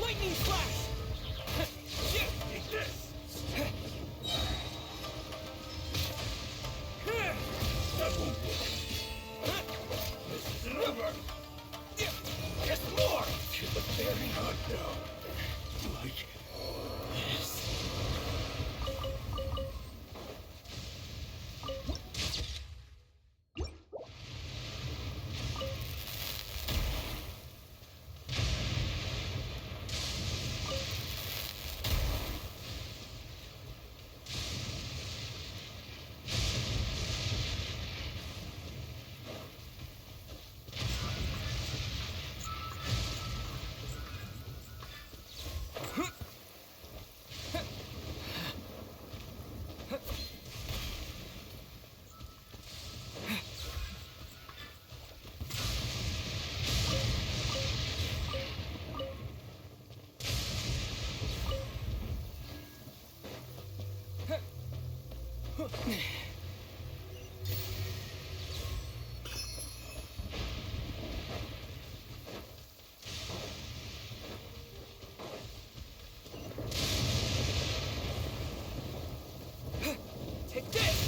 Lightning slash! Take this! That won't work. This isn't over. Just more! Feel it very hot now. Like this. Take this!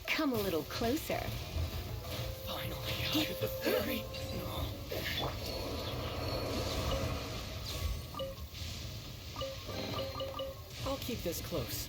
Come a little closer. Finally, I get the theory. I'll keep this close.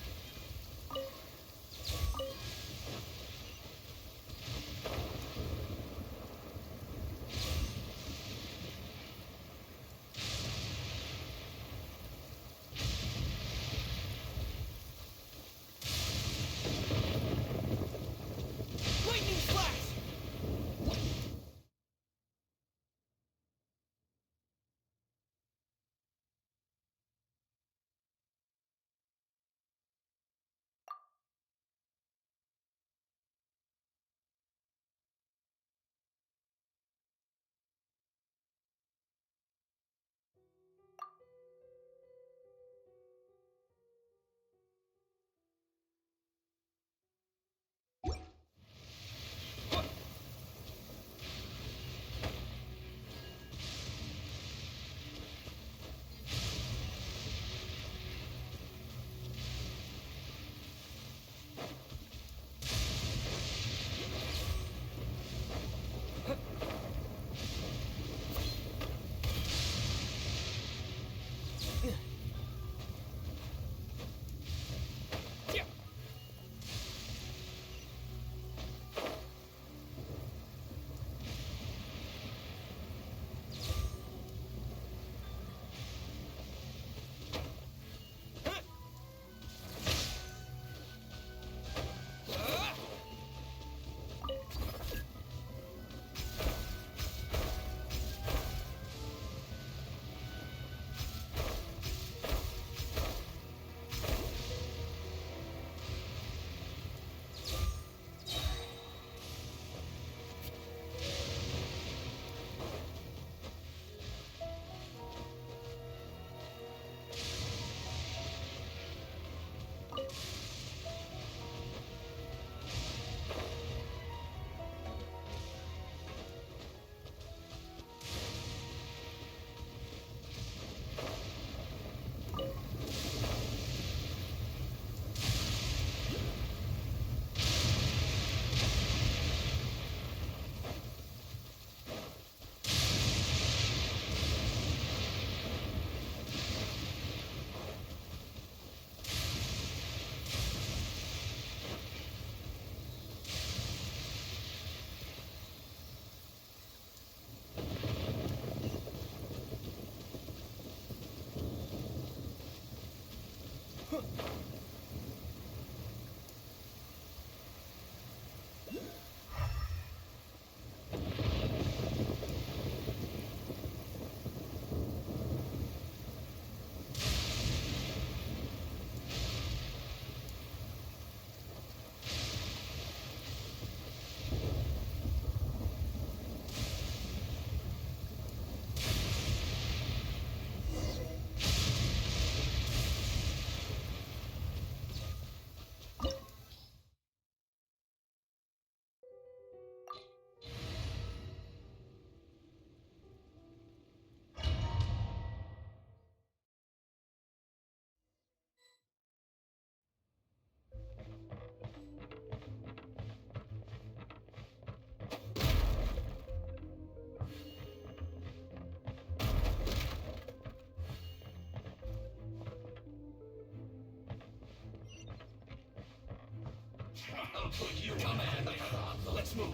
I'll put you on the problem. Let's move.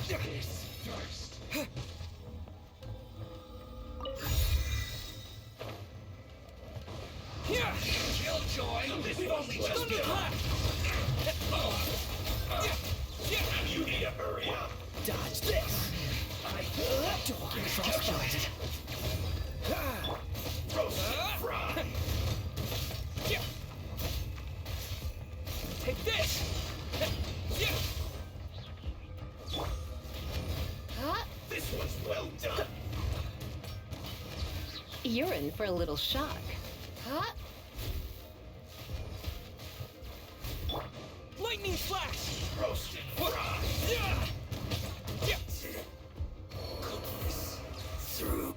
This first. Here! Killjoy! We've only just begun. You need to hurry up. Dodge this! Don't get frostbite! Roast and fry. Take this! This one's well done. You're in for a little shock. Lightning slash! Roast and fry. Cook this through.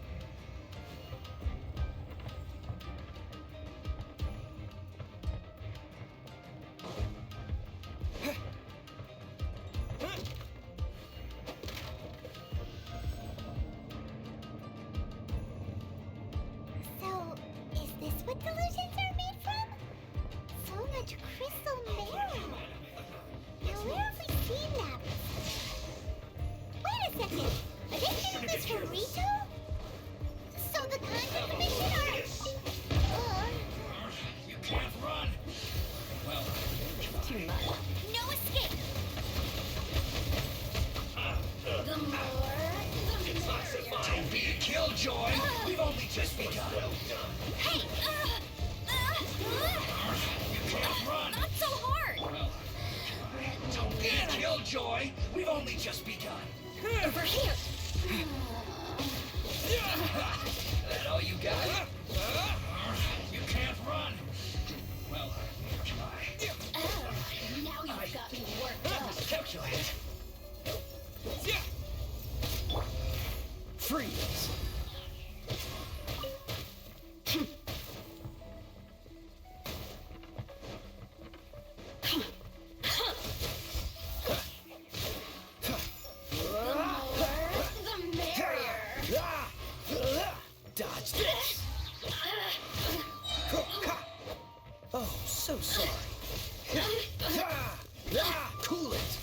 So, is this what delusions are made from? So much crystal marrow. Now, where have we seen that? Wait a second. Are they doing this for Rito? So the content mission are... You can't run. Well, Too much. no escape. it's not so fine. Be a killjoy. We've only just begun. Well done. Hey! You can't run. Not so hard. Don't be a killjoy. We've only just begun. Over here. That all you got? You can't run. Well, try. Now you've got me worked up. Calculate. Freeze! Dodge this! Oh, so sorry. Cool it!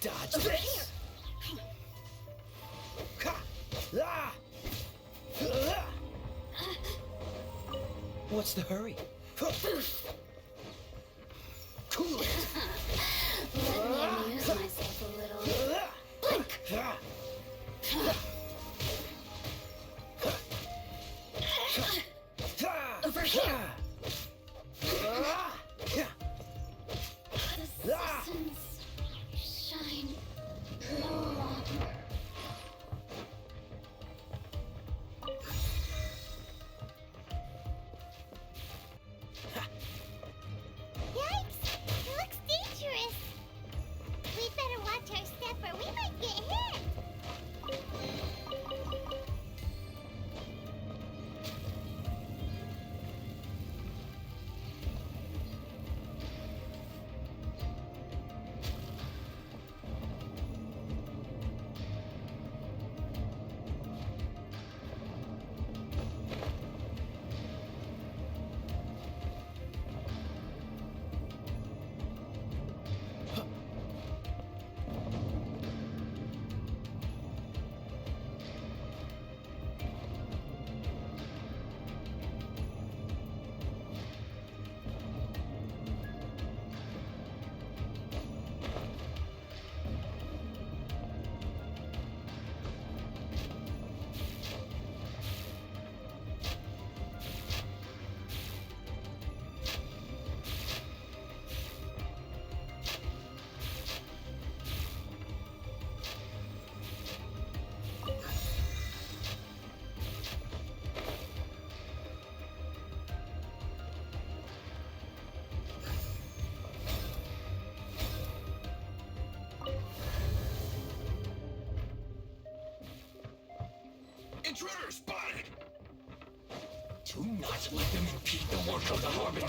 Dodge this! What's the hurry? Cool it! Let me amuse myself a little. Over here. The sun's shine no longer. Yikes! It looks dangerous. We'd better watch our step or we might get hit. Intruder spotted! Do not let them impede the work of the Harbinger.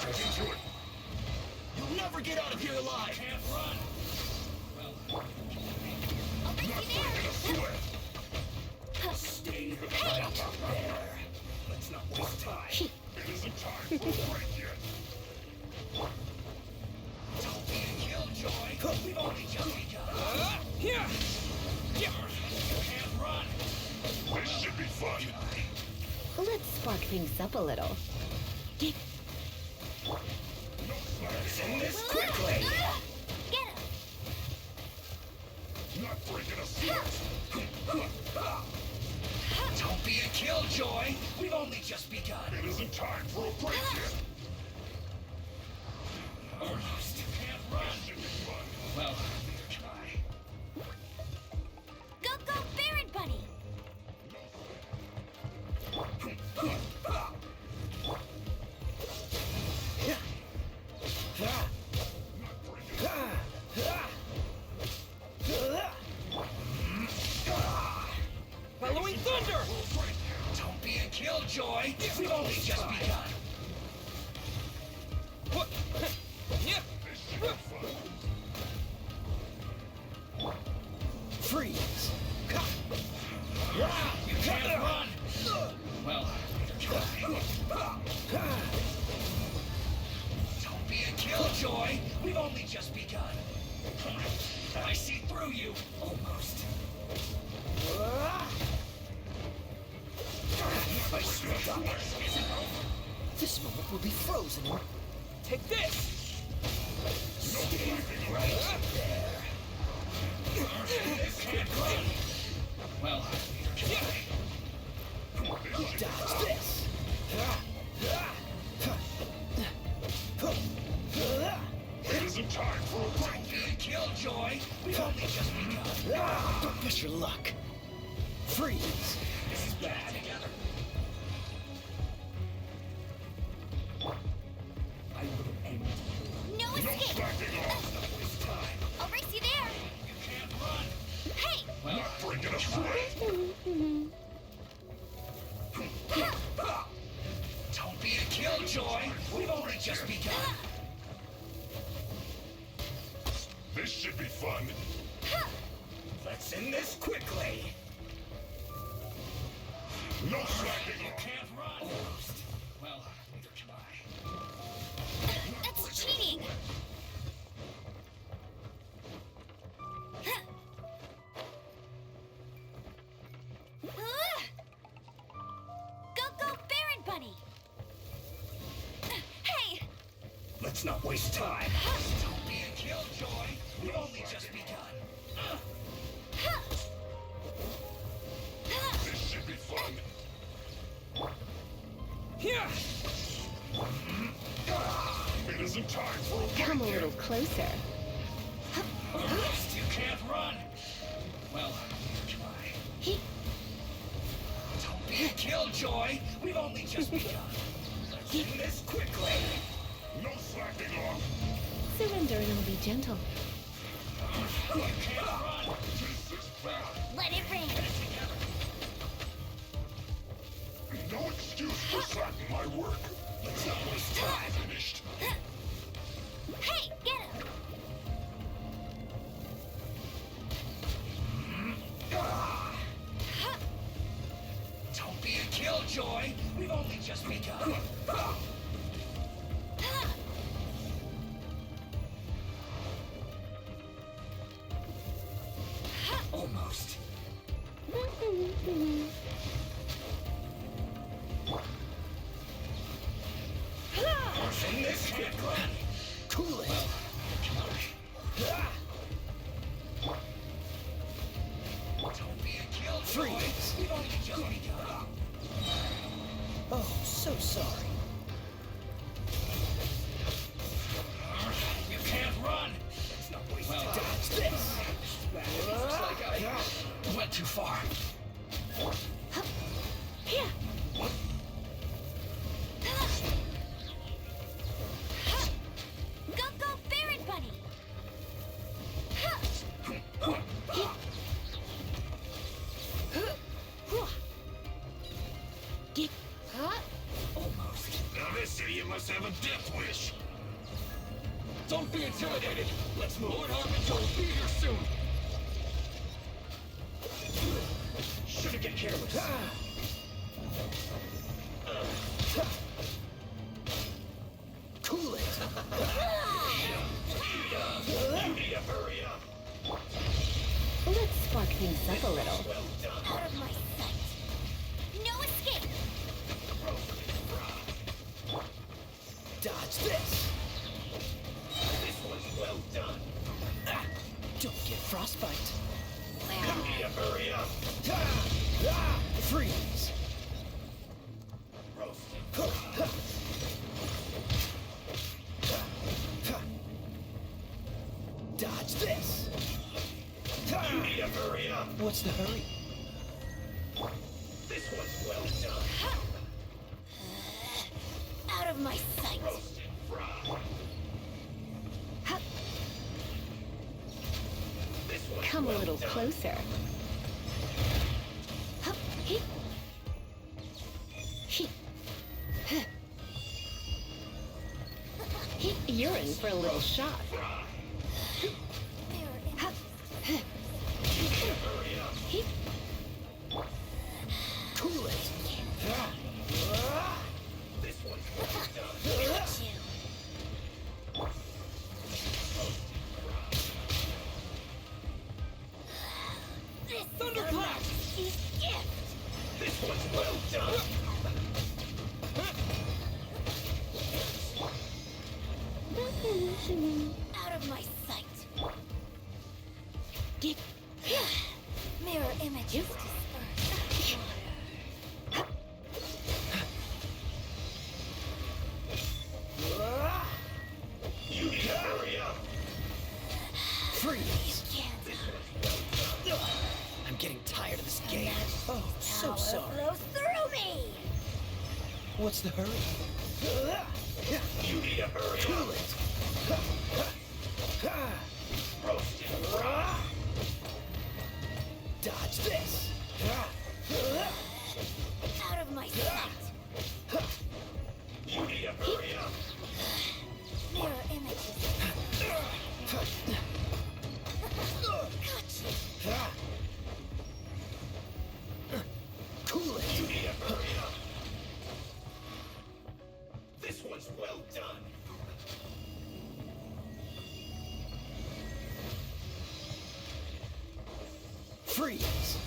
You'll never get out of here alive! Can't run! Well, I'll bring you there. Stay right up there. Let's not waste time. It isn't time for a break yet. Don't be a killjoy. We've only just begun. Here! You can't run. This should be fun. Let's spark things up a little. Let's end this quickly. Get him! Not breaking a sweat. Don't be a killjoy. We've only just begun. It isn't time for a break yet. Almost. You can't run. Should be fun. Well, try. Go, go, Baron Bunny! Following thunder! Don't be a killjoy. We've only just begun. What? Yeah. Freeze! You can't run. Well, don't be a killjoy. We've only just begun. I see through you. Almost. I swear up. Isn't over. This moment will be frozen in... Take this! Stay right there. This can't run. Well, Dodge this! it isn't time for a break. Don't be a killjoy. We've only just begun. Don't push your luck. Freeze! This is bad. Together. I will end you. No escape! Backing off. This time. I'll race you there! You can't run. Hey! Well, not breaking a sweat. Don't be a killjoy. We've only just begun. This should be fun. Let's end this quickly. No slacking. You can't run. Almost. Well, neither can I. That's cheating! Go, go, Baron Bunny! Hey! Let's not waste time. Don't be a killjoy. We've only just begun. This should be fun. Here! It isn't time for a Come a break little closer. yet. You can't run. Well, try. Don't be a killjoy. We've only just begun. Let's end this quickly. No slacking off. Surrender and I'll be gentle. You can't run. This is bad. Let it rain! No excuse for slacking my work. Let's not waste time. Finished. Hey, get him! Don't be a killjoy. We've only just begun. Almost. In this can't run. Cool it! Don't be a killjoy. Freeze! We've only just begun. Oh, so sorry. You can't run. Let's not waste time. Dodge this! Looks like I went too far. Here! Go, go, Baron Bunny! Almost. Now this idiot must have a death wish. Don't be intimidated. Let's move. Lord Harmon will be here soon. Should to get careless. Cool it. Yoimiya, hurry up. Let's spark things up a little. Well done. Out of my sight. No escape. Dodge this. This one's well done. Ah, don't get frostbite. Yoimiya, hurry up. Freeze. Roasted. Dodge this. Yoimiya, hurry up. What's the hurry? This one's well done. Out of my sight. Roasted fry. This one's Come a well little done. closer. Hup, hee. Hee. Huh. Hee. You're in for a little shock. Mirror Hup. image. Hurry up. Hee. Cool it. This one's well done. Got you. This Thunderclap. is gift. This one's well done. Out of my sight. Get. Mirror images dispersed. Yoimiya, hurry up. Freeze. Can't. I'm getting tired of this game. Oh, so Power sorry. flows through me. What's the hurry? Yoimiya, hurry Cool up. it. Roasted fry. Dodge this. Out of my sight. Yoimiya, hurry up. Mirror images. Gotcha. Cool it. Yoimiya, hurry up. This one's well done. Freeze.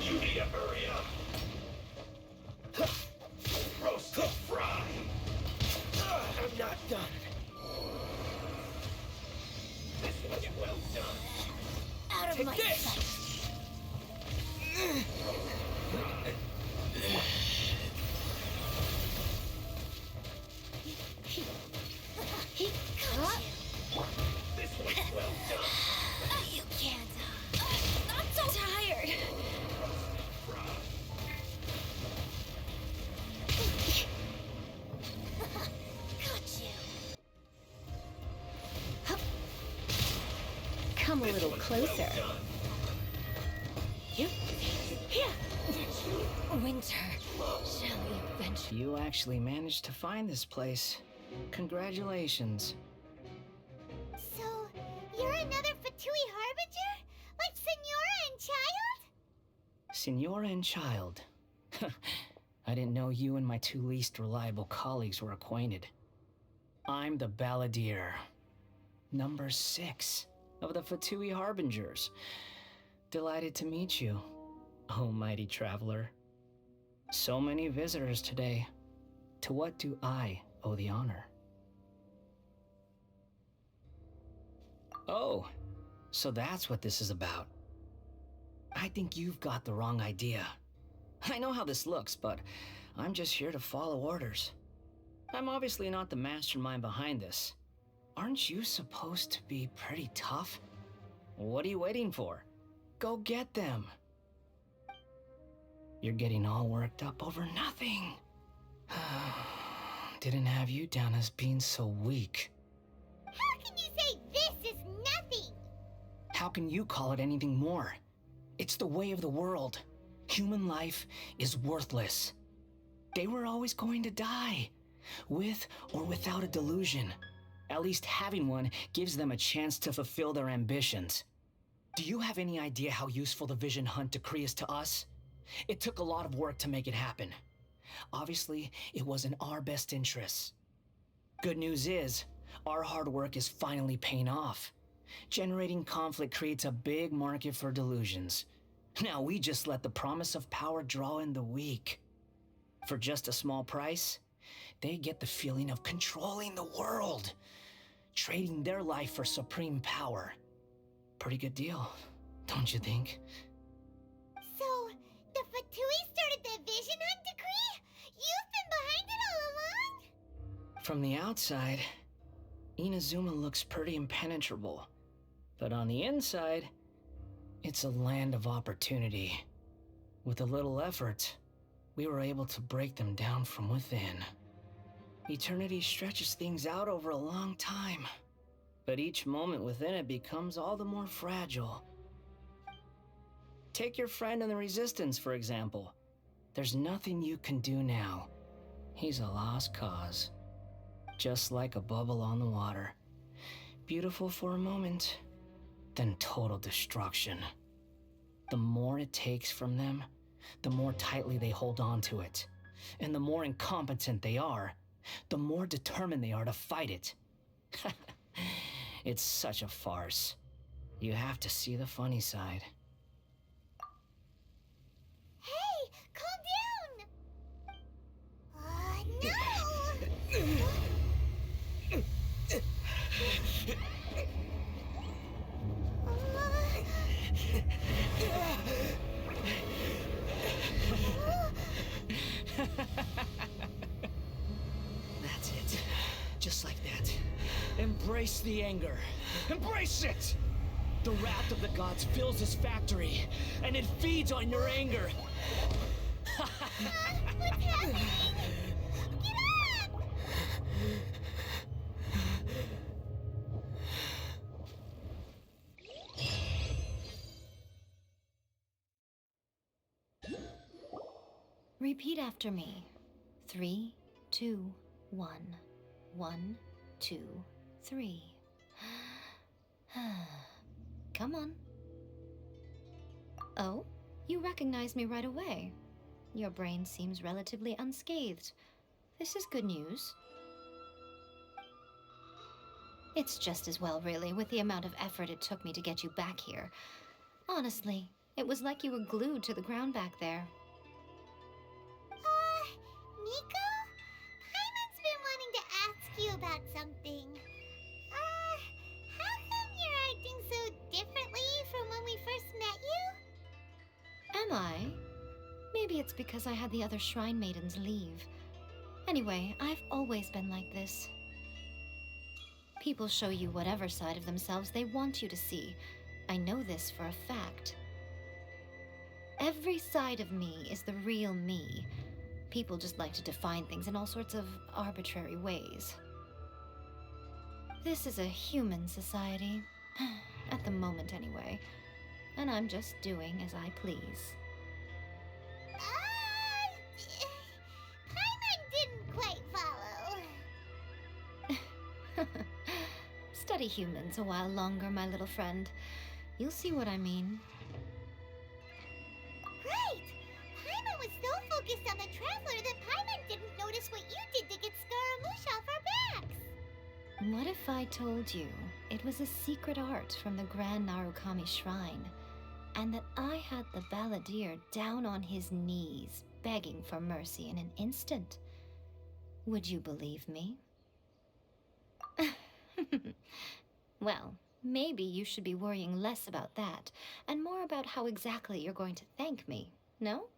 Yoimiya, hurry up. Roasted fry. I'm not done. This one's well done. Out of Take my this. sight. Hee. Got you. This one's well done. You can't. I'm so tired. Got you. Hup. Come a little closer. You. Here. Winter, shall we venture? You actually managed to find this place. Congratulations. So, you're another Fatui Harbinger? Like Signora and Child? Signora and Child. I didn't know you and my two least reliable colleagues were acquainted. I'm the Balladeer. Number 6 of the Fatui Harbingers. Delighted to meet you, oh mighty traveler. So many visitors today. To what do I owe the honor? Oh, so that's what this is about. I think you've got the wrong idea. I know how this looks, but I'm just here to follow orders. I'm obviously not the mastermind behind this. Aren't you supposed to be pretty tough? What are you waiting for? Go get them. You're getting all worked up over nothing. Didn't have you down as being so weak. How can you say this is nothing? How can you call it anything more? It's the way of the world. Human life is worthless. They were always going to die, with or without a delusion. At least having one gives them a chance to fulfill their ambitions. Do you have any idea how useful the Vision Hunt decree is to us? It took a lot of work to make it happen. Obviously, it was in our best interests. Good news is, our hard work is finally paying off. Generating conflict creates a big market for delusions. Now we just let the promise of power draw in the weak. For just a small price, they get the feeling of controlling the world, trading their life for supreme power. Pretty good deal, don't you think? So, the Fatui started the Vision Hunt decree? You've been behind it all along? From the outside, Inazuma looks pretty impenetrable. But on the inside, it's a land of opportunity. With a little effort, we were able to break them down from within. Eternity stretches things out over a long time, but each moment within it becomes all the more fragile. Take your friend in the Resistance, for example. There's nothing you can do now. He's a lost cause. Just like a bubble on the water. Beautiful for a moment, then total destruction. The more it takes from them, the more tightly they hold on to it. And the more incompetent they are, the more determined they are to fight it. It's such a farce. You have to see the funny side. Hey, calm down! No! That's it. Just like that. Embrace the anger. Embrace it! The wrath of the gods fills this factory, and it feeds on your anger. What's happening? Get up! Repeat after me. 3, 2, 1. 1, 2, 3. Come on. Oh, you recognize me right away. Your brain seems relatively unscathed. This is good news. It's just as well, really, with the amount of effort it took me to get you back here. Honestly, it was like you were glued to the ground back there. Miko? Paimon's been wanting to ask you about something. How come you're acting so differently from when we first met you? Am I? Maybe it's because I had the other Shrine Maidens leave. Anyway, I've always been like this. People show you whatever side of themselves they want you to see. I know this for a fact. Every side of me is the real me. People just like to define things in all sorts of arbitrary ways. This is a human society. At the moment, anyway. And I'm just doing as I please. Paimon didn't quite follow. Study humans a while longer, my little friend. You'll see what I mean. Right! Paimon was so focused on the Traveler that Paimon didn't notice what you did to get Scaramouche off our backs. What if I told you it was a secret art from the Grand Narukami Shrine, and that I had the balladeer down on his knees, begging for mercy in an instant? Would you believe me? Well, maybe you should be worrying less about that, and more about how exactly you're going to thank me, no?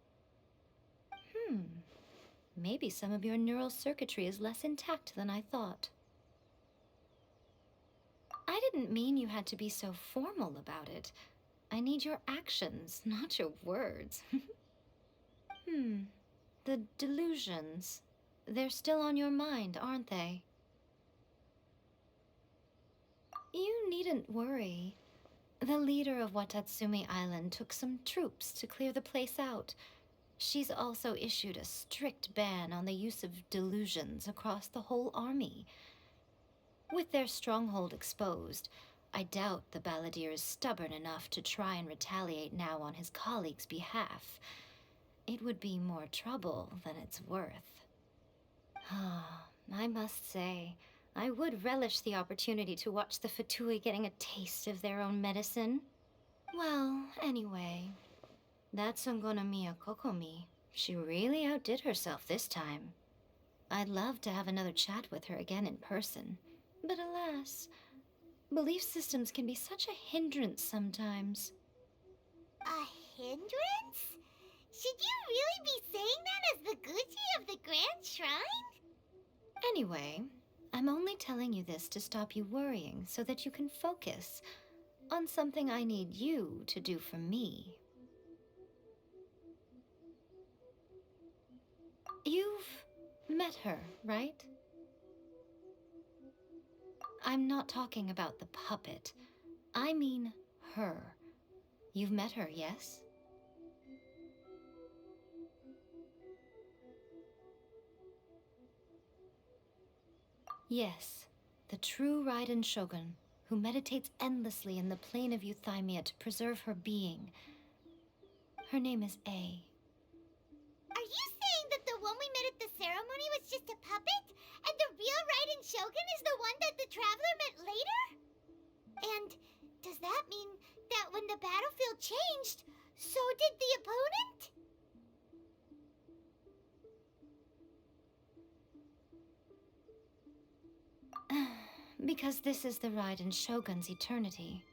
Maybe some of your neural circuitry is less intact than I thought. I didn't mean you had to be so formal about it. I need your actions, not your words. The delusions. They're still on your mind, aren't they? You needn't worry. The leader of Watatsumi Island took some troops to clear the place out. She's also issued a strict ban on the use of delusions across the whole army. With their stronghold exposed, I doubt the balladeer is stubborn enough to try and retaliate now on his colleagues' behalf. it would be more trouble than it's worth. I must say, I would relish the opportunity to watch the Fatui getting a taste of their own medicine. Well, anyway, that Sungonomiya Kokomi, she really outdid herself this time. I'd love to have another chat with her again in person, but alas, belief systems can be such a hindrance sometimes. A hindrance? Should you really be saying that as the Gucci of the Grand Shrine? Anyway, I'm only telling you this to stop you worrying so that you can focus on something I need you to do for me. You've met her, right? I'm not talking about the puppet. I mean her. You've met her, yes? Yes, the true Raiden Shogun, who meditates endlessly in the plane of Euthymia to preserve her being. Her name is Yae. Are you saying that the one we met at the ceremony was just a puppet? And the real Raiden Shogun is the one that the Traveler met later? And does that mean that when the battlefield changed, so did the opponent? Because this is the Raiden Shogun's eternity.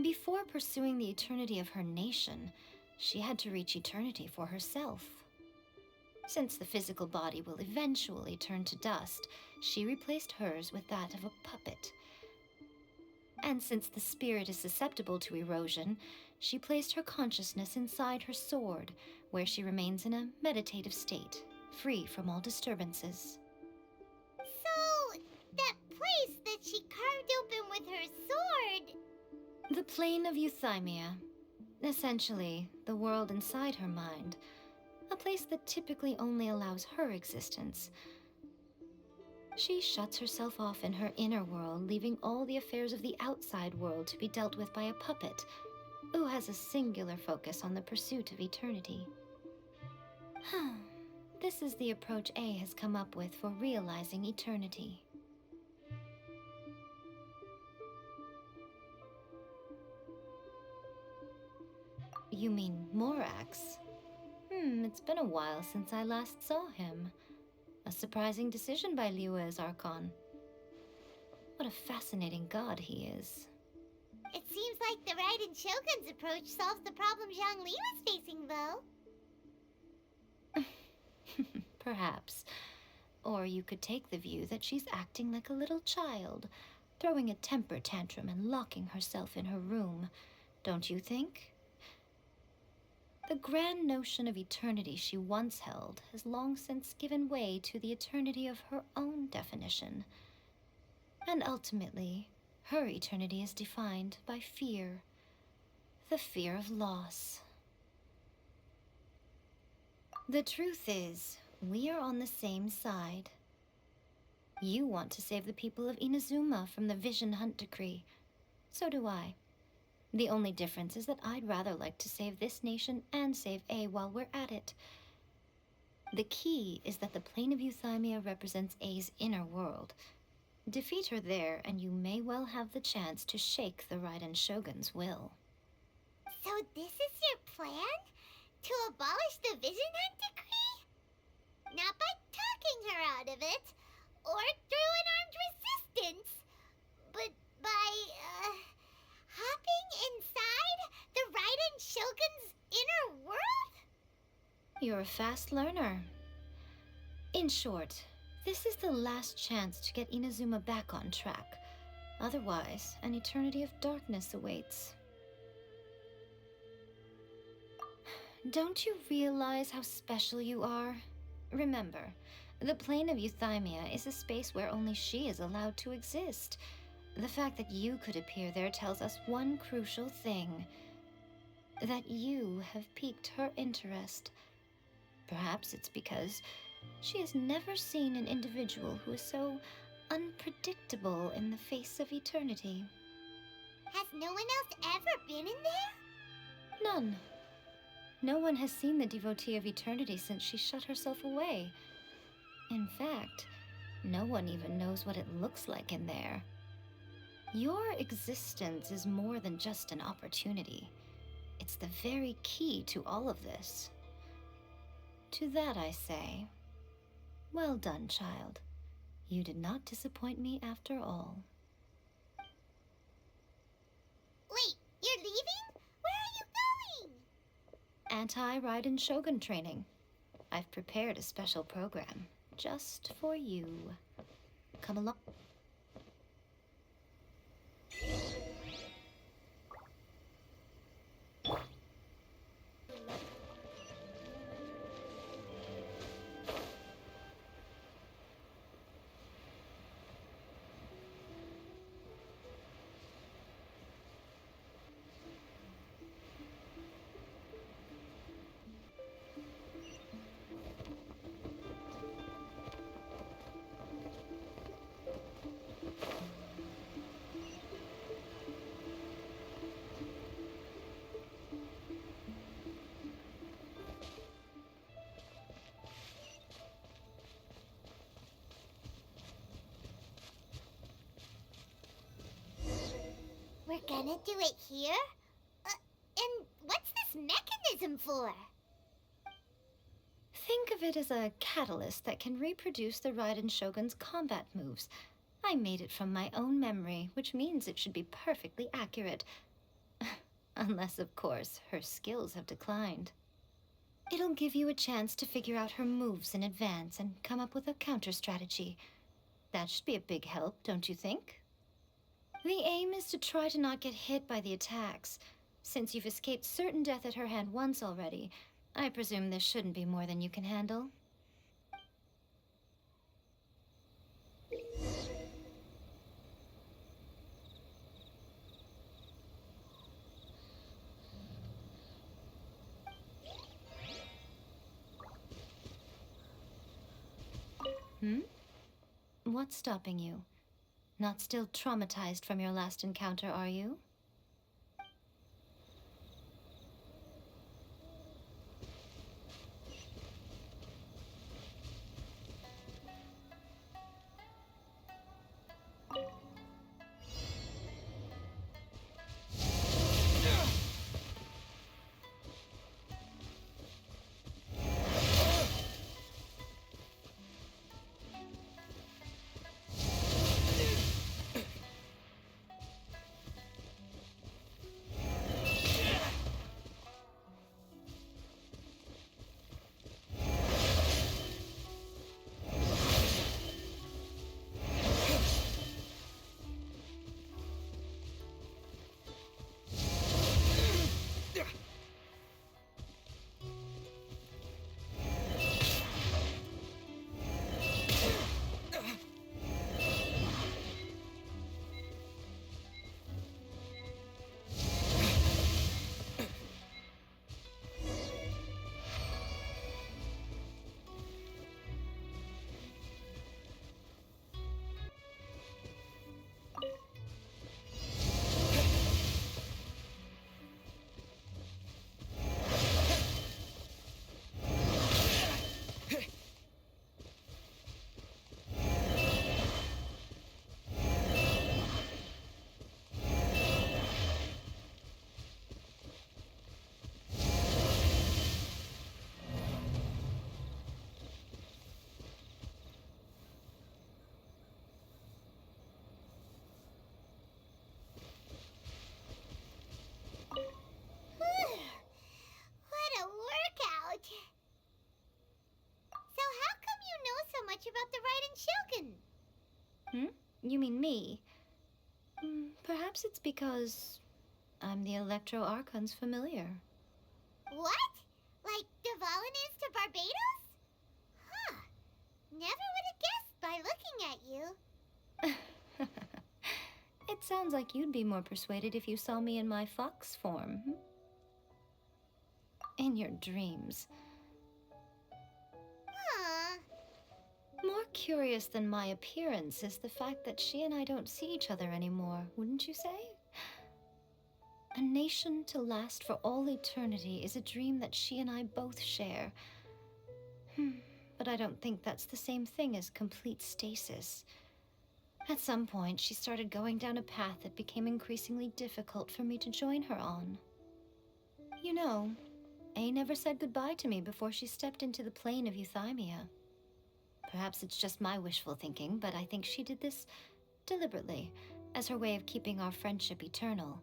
Before pursuing the eternity of her nation, she had to reach eternity for herself. Since the physical body will eventually turn to dust, she replaced hers with that of a puppet. And since the spirit is susceptible to erosion, she placed her consciousness inside her sword, where she remains in a meditative state, free from all disturbances. So, that place that she carved open with her sword... The plane of Euthymia. Essentially, the world inside her mind. A place that typically only allows her existence. She shuts herself off in her inner world, leaving all the affairs of the outside world to be dealt with by a puppet, who has a singular focus on the pursuit of eternity. This is the approach A has come up with for realizing eternity. You mean Morax? It's been a while since I last saw him. A surprising decision by Liyue's Archon. What a fascinating god he is. It seems like the Raiden Shogun's approach solves the problem Zhongli was facing, though. Perhaps. Or you could take the view that she's acting like a little child, throwing a temper tantrum and locking herself in her room. Don't you think? The grand notion of eternity she once held has long since given way to the eternity of her own definition. And ultimately, her eternity is defined by fear. The fear of loss. The truth is, we are on the same side. You want to save the people of Inazuma from the Vision Hunt Decree. So do I. The only difference is that I'd rather like to save this nation and save A while we're at it. The key is that the plane of Euthymia represents A's inner world. Defeat her there, and you may well have the chance to shake the Raiden Shogun's will. So this is your plan? To abolish the Vision Hunt Decree? Not by talking her out of it, or through an armed resistance, but by, hopping inside the Raiden Shogun's inner world? You're a fast learner. In short, this is the last chance to get Inazuma back on track. Otherwise, an eternity of darkness awaits. Don't you realize how special you are? Remember, the plane of Euthymia is a space where only she is allowed to exist. The fact that you could appear there tells us one crucial thing. That you have piqued her interest. Perhaps it's because she has never seen an individual who is so unpredictable in the face of eternity. Has no one else ever been in there? None. No one has seen the devotee of eternity since she shut herself away. In fact, no one even knows what it looks like in there. Your existence is more than just an opportunity. It's the very key to all of this. To that I say, well done, child. You did not disappoint me after all. Wait, you're leaving? Where are you going? Anti-Raiden Shogun training. I've prepared a special program just for you. Come along. We're gonna do it here? And what's this mechanism for? Think of it as a catalyst that can reproduce the Raiden Shogun's combat moves. I made it from my own memory, which means it should be perfectly accurate. Unless, of course, her skills have declined. It'll give you a chance to figure out her moves in advance and come up with a counter strategy. That should be a big help, don't you think? The aim is to try to not get hit by the attacks. Since you've escaped certain death at her hand once already, I presume this shouldn't be more than you can handle. What's stopping you? Not still traumatized from your last encounter, are you? What a workout! So how come you know so much about the Raiden Shogun? You mean me? Perhaps it's because I'm the Electro Archon's familiar. What? Like Devalin is to Barbados? Huh. Never would have guessed by looking at you. It sounds like you'd be more persuaded if you saw me in my fox form. In your dreams. Huh. More curious than my appearance is the fact that she and I don't see each other anymore, wouldn't you say? A nation to last for all eternity is a dream that she and I both share. But I don't think that's the same thing as complete stasis. At some point, she started going down a path that became increasingly difficult for me to join her on. You know, Ae never said goodbye to me before she stepped into the plane of Euthymia. Perhaps it's just my wishful thinking, but I think she did this deliberately, as her way of keeping our friendship eternal.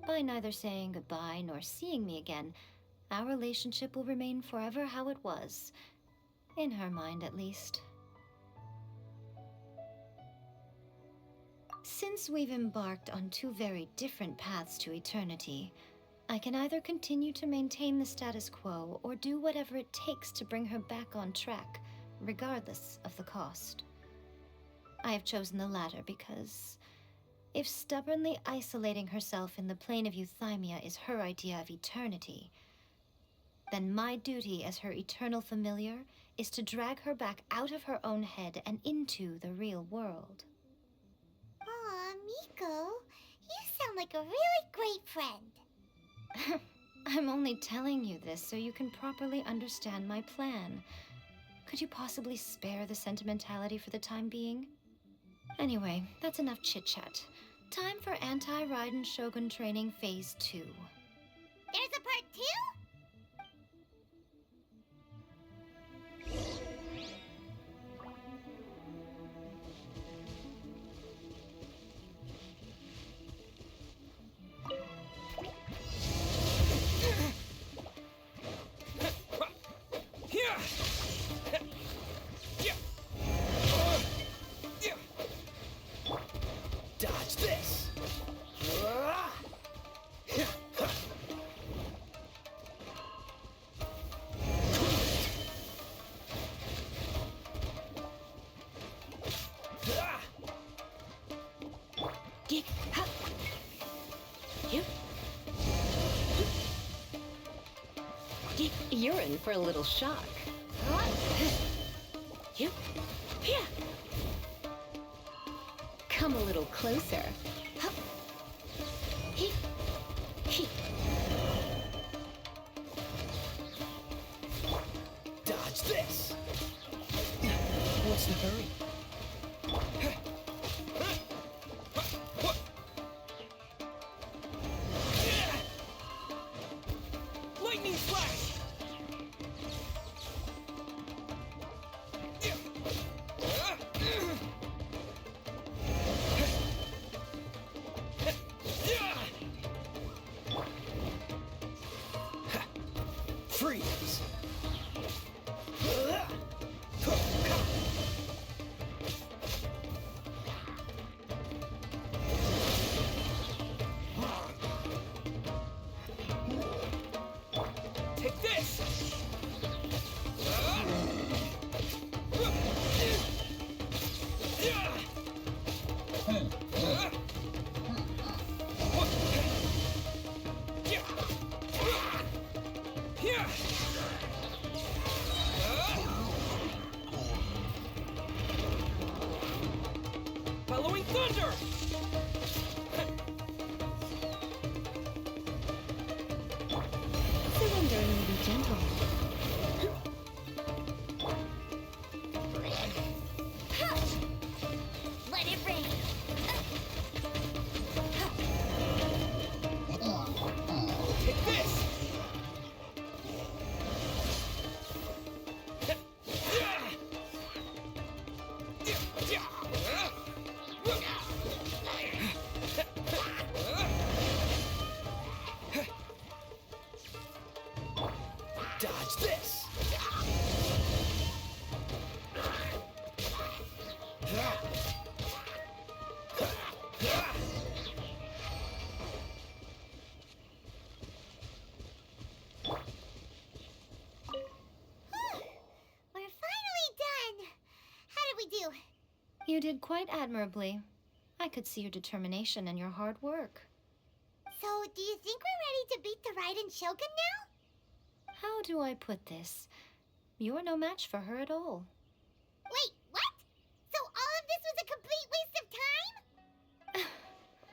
By neither saying goodbye nor seeing me again, our relationship will remain forever how it was. In her mind, at least. Since we've embarked on two very different paths to eternity, I can either continue to maintain the status quo or do whatever it takes to bring her back on track, regardless of the cost. I have chosen the latter because if stubbornly isolating herself in the plane of Euthymia is her idea of eternity, then my duty as her eternal familiar is to drag her back out of her own head and into the real world. Aw, Miko, you sound like a really great friend. I'm only telling you this so you can properly understand my plan. Could you possibly spare the sentimentality for the time being? Anyway, that's enough chit-chat. Time for anti-Raiden Shogun training phase 2. There's a part 2? Dodge this! You're in for a little shock. Come a little closer. Dodge this! What's the hurry? Lightning flash! Freeze! Take this! Bellowing thunder! Surrendering will be gentle. Let it rain. Take this! Dodge this! We're finally done. How did we do? You did quite admirably. I could see your determination and your hard work. So, do you think we're ready to beat the Raiden Shogun now? How do I put this? You're no match for her at all. Wait, what? So all of this was a complete waste of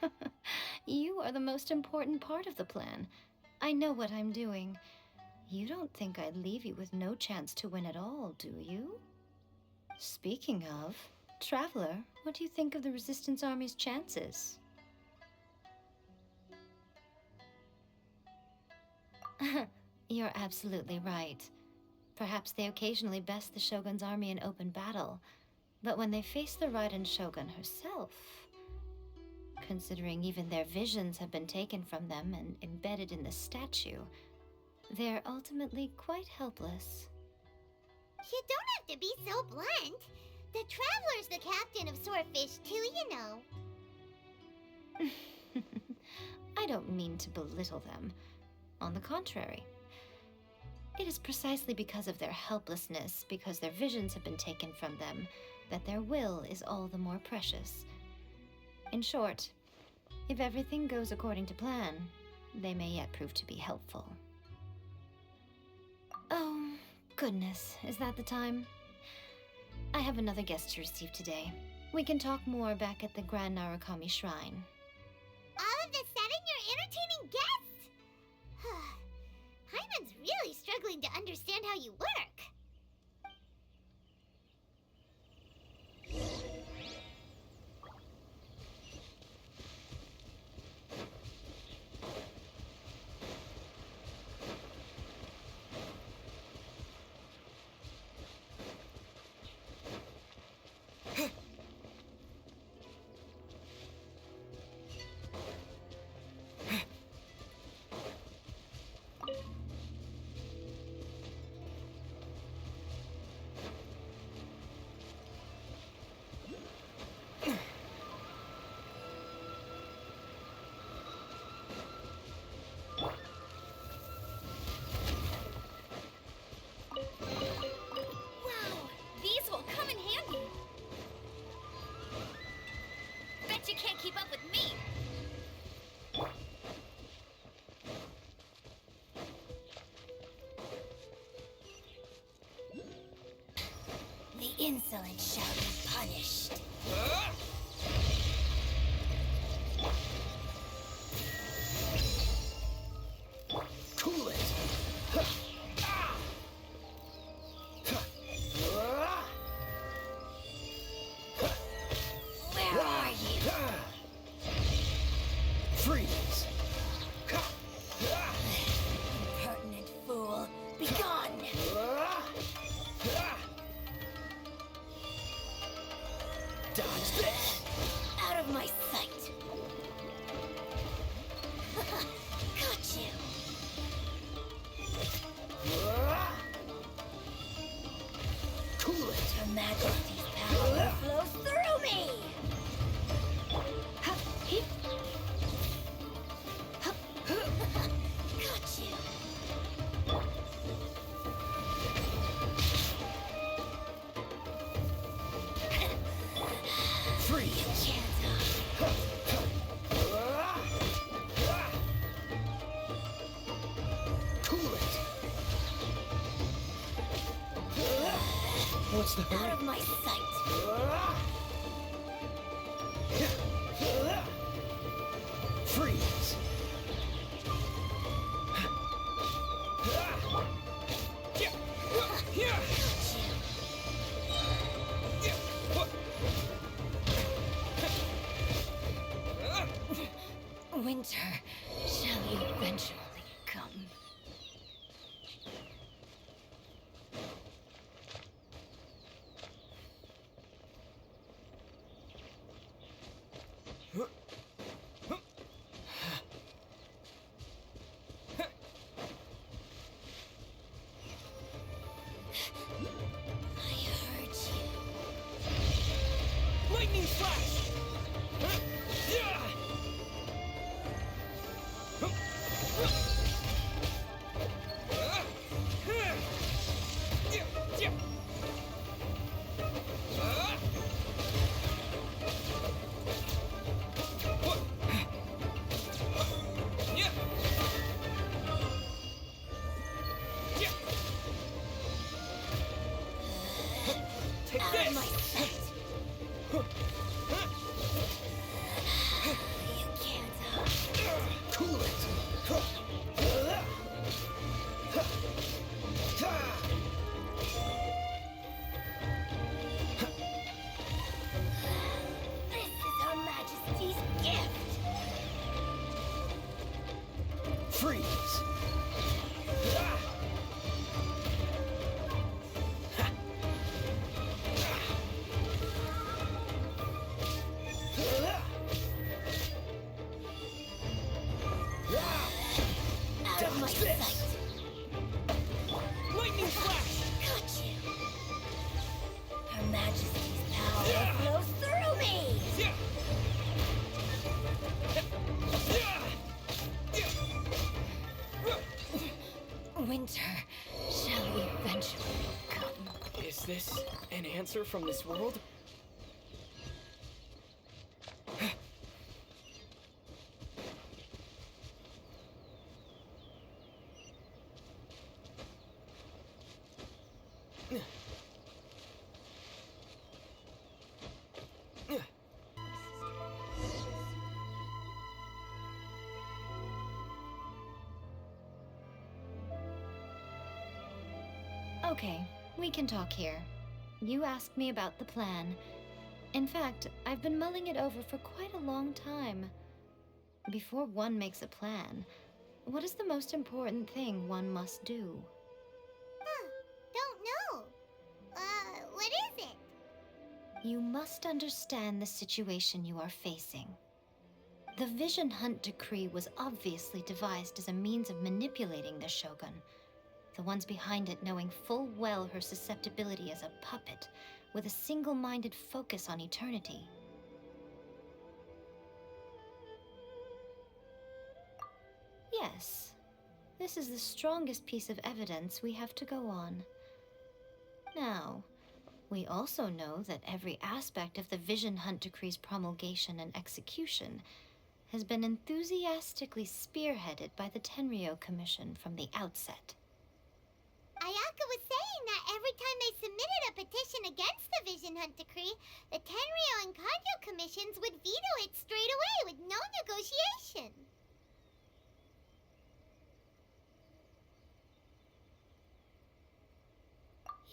time? You are the most important part of the plan. I know what I'm doing. You don't think I'd leave you with no chance to win at all, do you? Speaking of, Traveler, what do you think of the Resistance Army's chances? You're absolutely right. Perhaps they occasionally best the Shogun's army in open battle, but when they face the Raiden Shogun herself, considering even their visions have been taken from them and embedded in the statue, they're ultimately quite helpless. You don't have to be so blunt. The Traveler's the captain of Swordfish too, you know. I don't mean to belittle them. On the contrary. It is precisely because of their helplessness, because their visions have been taken from them, that their will is all the more precious. In short, if everything goes according to plan, they may yet prove to be helpful. Oh, goodness, is that the time? I have another guest to receive today. We can talk more back at the Grand Narukami Shrine. All of the sudden, you're entertaining guests? Hyman's really struggling to understand how you work. You can't keep up with me! The insolent shall be punished. Cool it! Where are you? Freeze! Impertinent fool! Begone! Dodge this! Out of my sight! Got you! Cool it! Her Majesty's power flows through me! Got you! Freeze! Can't I? Cool it! What's the Out hurry? of my sight! Freeze! Winter shall eventually come. I heard you. Lightning flash! Yeah! Freeze! Out of my This. sight. Lightning flash! Got you. Her Majesty's power flows through me. Yeah. Winter shall eventually come. Is this an answer from this world? Okay, we can talk here. You asked me about the plan. In fact, I've been mulling it over for quite a long time. Before one makes a plan, what is the most important thing one must do? Huh. Don't know. What is it? You must understand the situation you are facing. The Vision Hunt Decree was obviously devised as a means of manipulating the Shogun. The ones behind it knowing full well her susceptibility as a puppet, with a single-minded focus on eternity. Yes, this is the strongest piece of evidence we have to go on. Now, we also know that every aspect of the Vision Hunt Decree's promulgation and execution has been enthusiastically spearheaded by the Tenryou Commission from the outset. Ayaka was saying that every time they submitted a petition against the Vision Hunt Decree, the Tenryou and Kujou commissions would veto it straight away with no negotiation.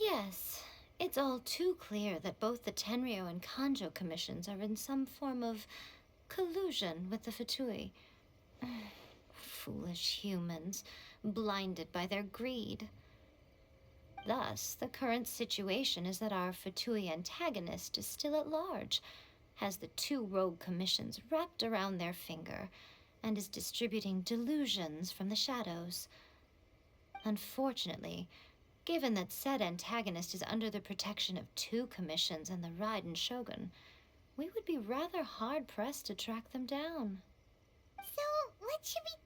Yes, it's all too clear that both the Tenryou and Kanjo commissions are in some form of collusion with the Fatui. Foolish humans, blinded by their greed. Thus, the current situation is that our Fatui antagonist is still at large, has the two rogue commissions wrapped around their finger, and is distributing delusions from the shadows. Unfortunately, given that said antagonist is under the protection of two commissions and the Raiden Shogun, we would be rather hard-pressed to track them down. So, what should we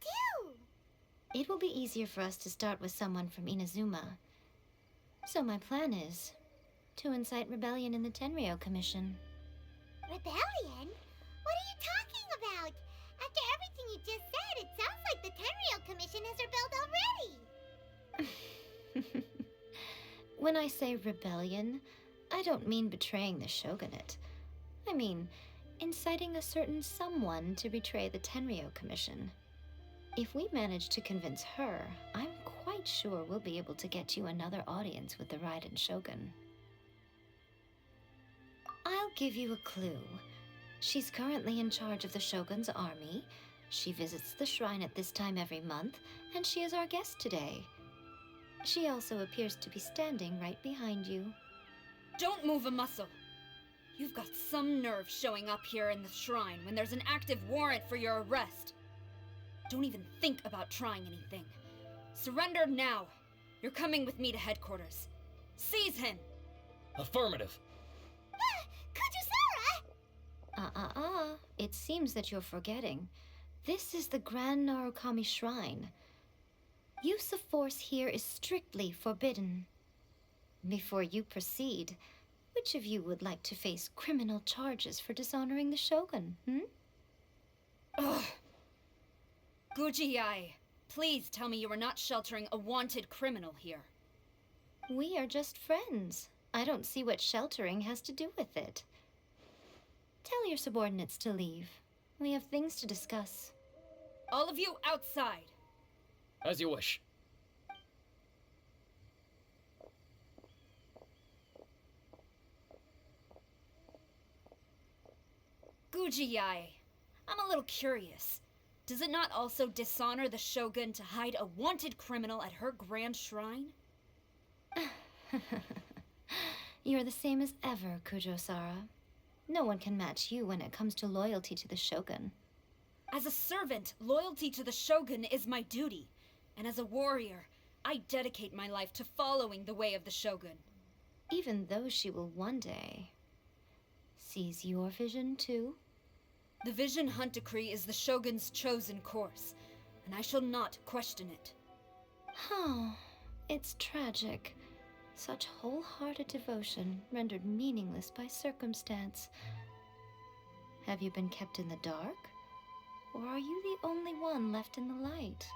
do? It will be easier for us to start with someone from Inazuma. So my plan is to incite rebellion in the Tenryou Commission. Rebellion? What are you talking about? After everything you just said, it sounds like the Tenryou Commission has rebelled already. When I say rebellion, I don't mean betraying the shogunate. I mean inciting a certain someone to betray the Tenryou Commission. If we manage to convince her, I'm quite sure we'll be able to get you another audience with the Raiden Shogun. I'll give you a clue. She's currently in charge of the Shogun's army. She visits the shrine at this time every month, and she is our guest today. She also appears to be standing right behind you. Don't move a muscle. You've got some nerve showing up here in the shrine when there's an active warrant for your arrest. Don't even think about trying anything. Surrender now. You're coming with me to headquarters. Seize him! Affirmative. Kujou Sara! It seems that you're forgetting. This is the Grand Narukami Shrine. Use of force here is strictly forbidden. Before you proceed, which of you would like to face criminal charges for dishonoring the Shogun, Ugh. Yae, please tell me you are not sheltering a wanted criminal here. We are just friends. I don't see what sheltering has to do with it. Tell your subordinates to leave. We have things to discuss. All of you outside. As you wish. Yae, I'm a little curious. Does it not also dishonor the Shogun to hide a wanted criminal at her grand shrine? You're the same as ever, Kujou Sara. No one can match you when it comes to loyalty to the Shogun. As a servant, loyalty to the Shogun is my duty. And as a warrior, I dedicate my life to following the way of the Shogun. Even though she will one day seize your vision too? The Vision Hunt Decree is the Shogun's chosen course, and I shall not question it. Oh, it's tragic. Such wholehearted devotion rendered meaningless by circumstance. Have you been kept in the dark? Or are you the only one left in the light?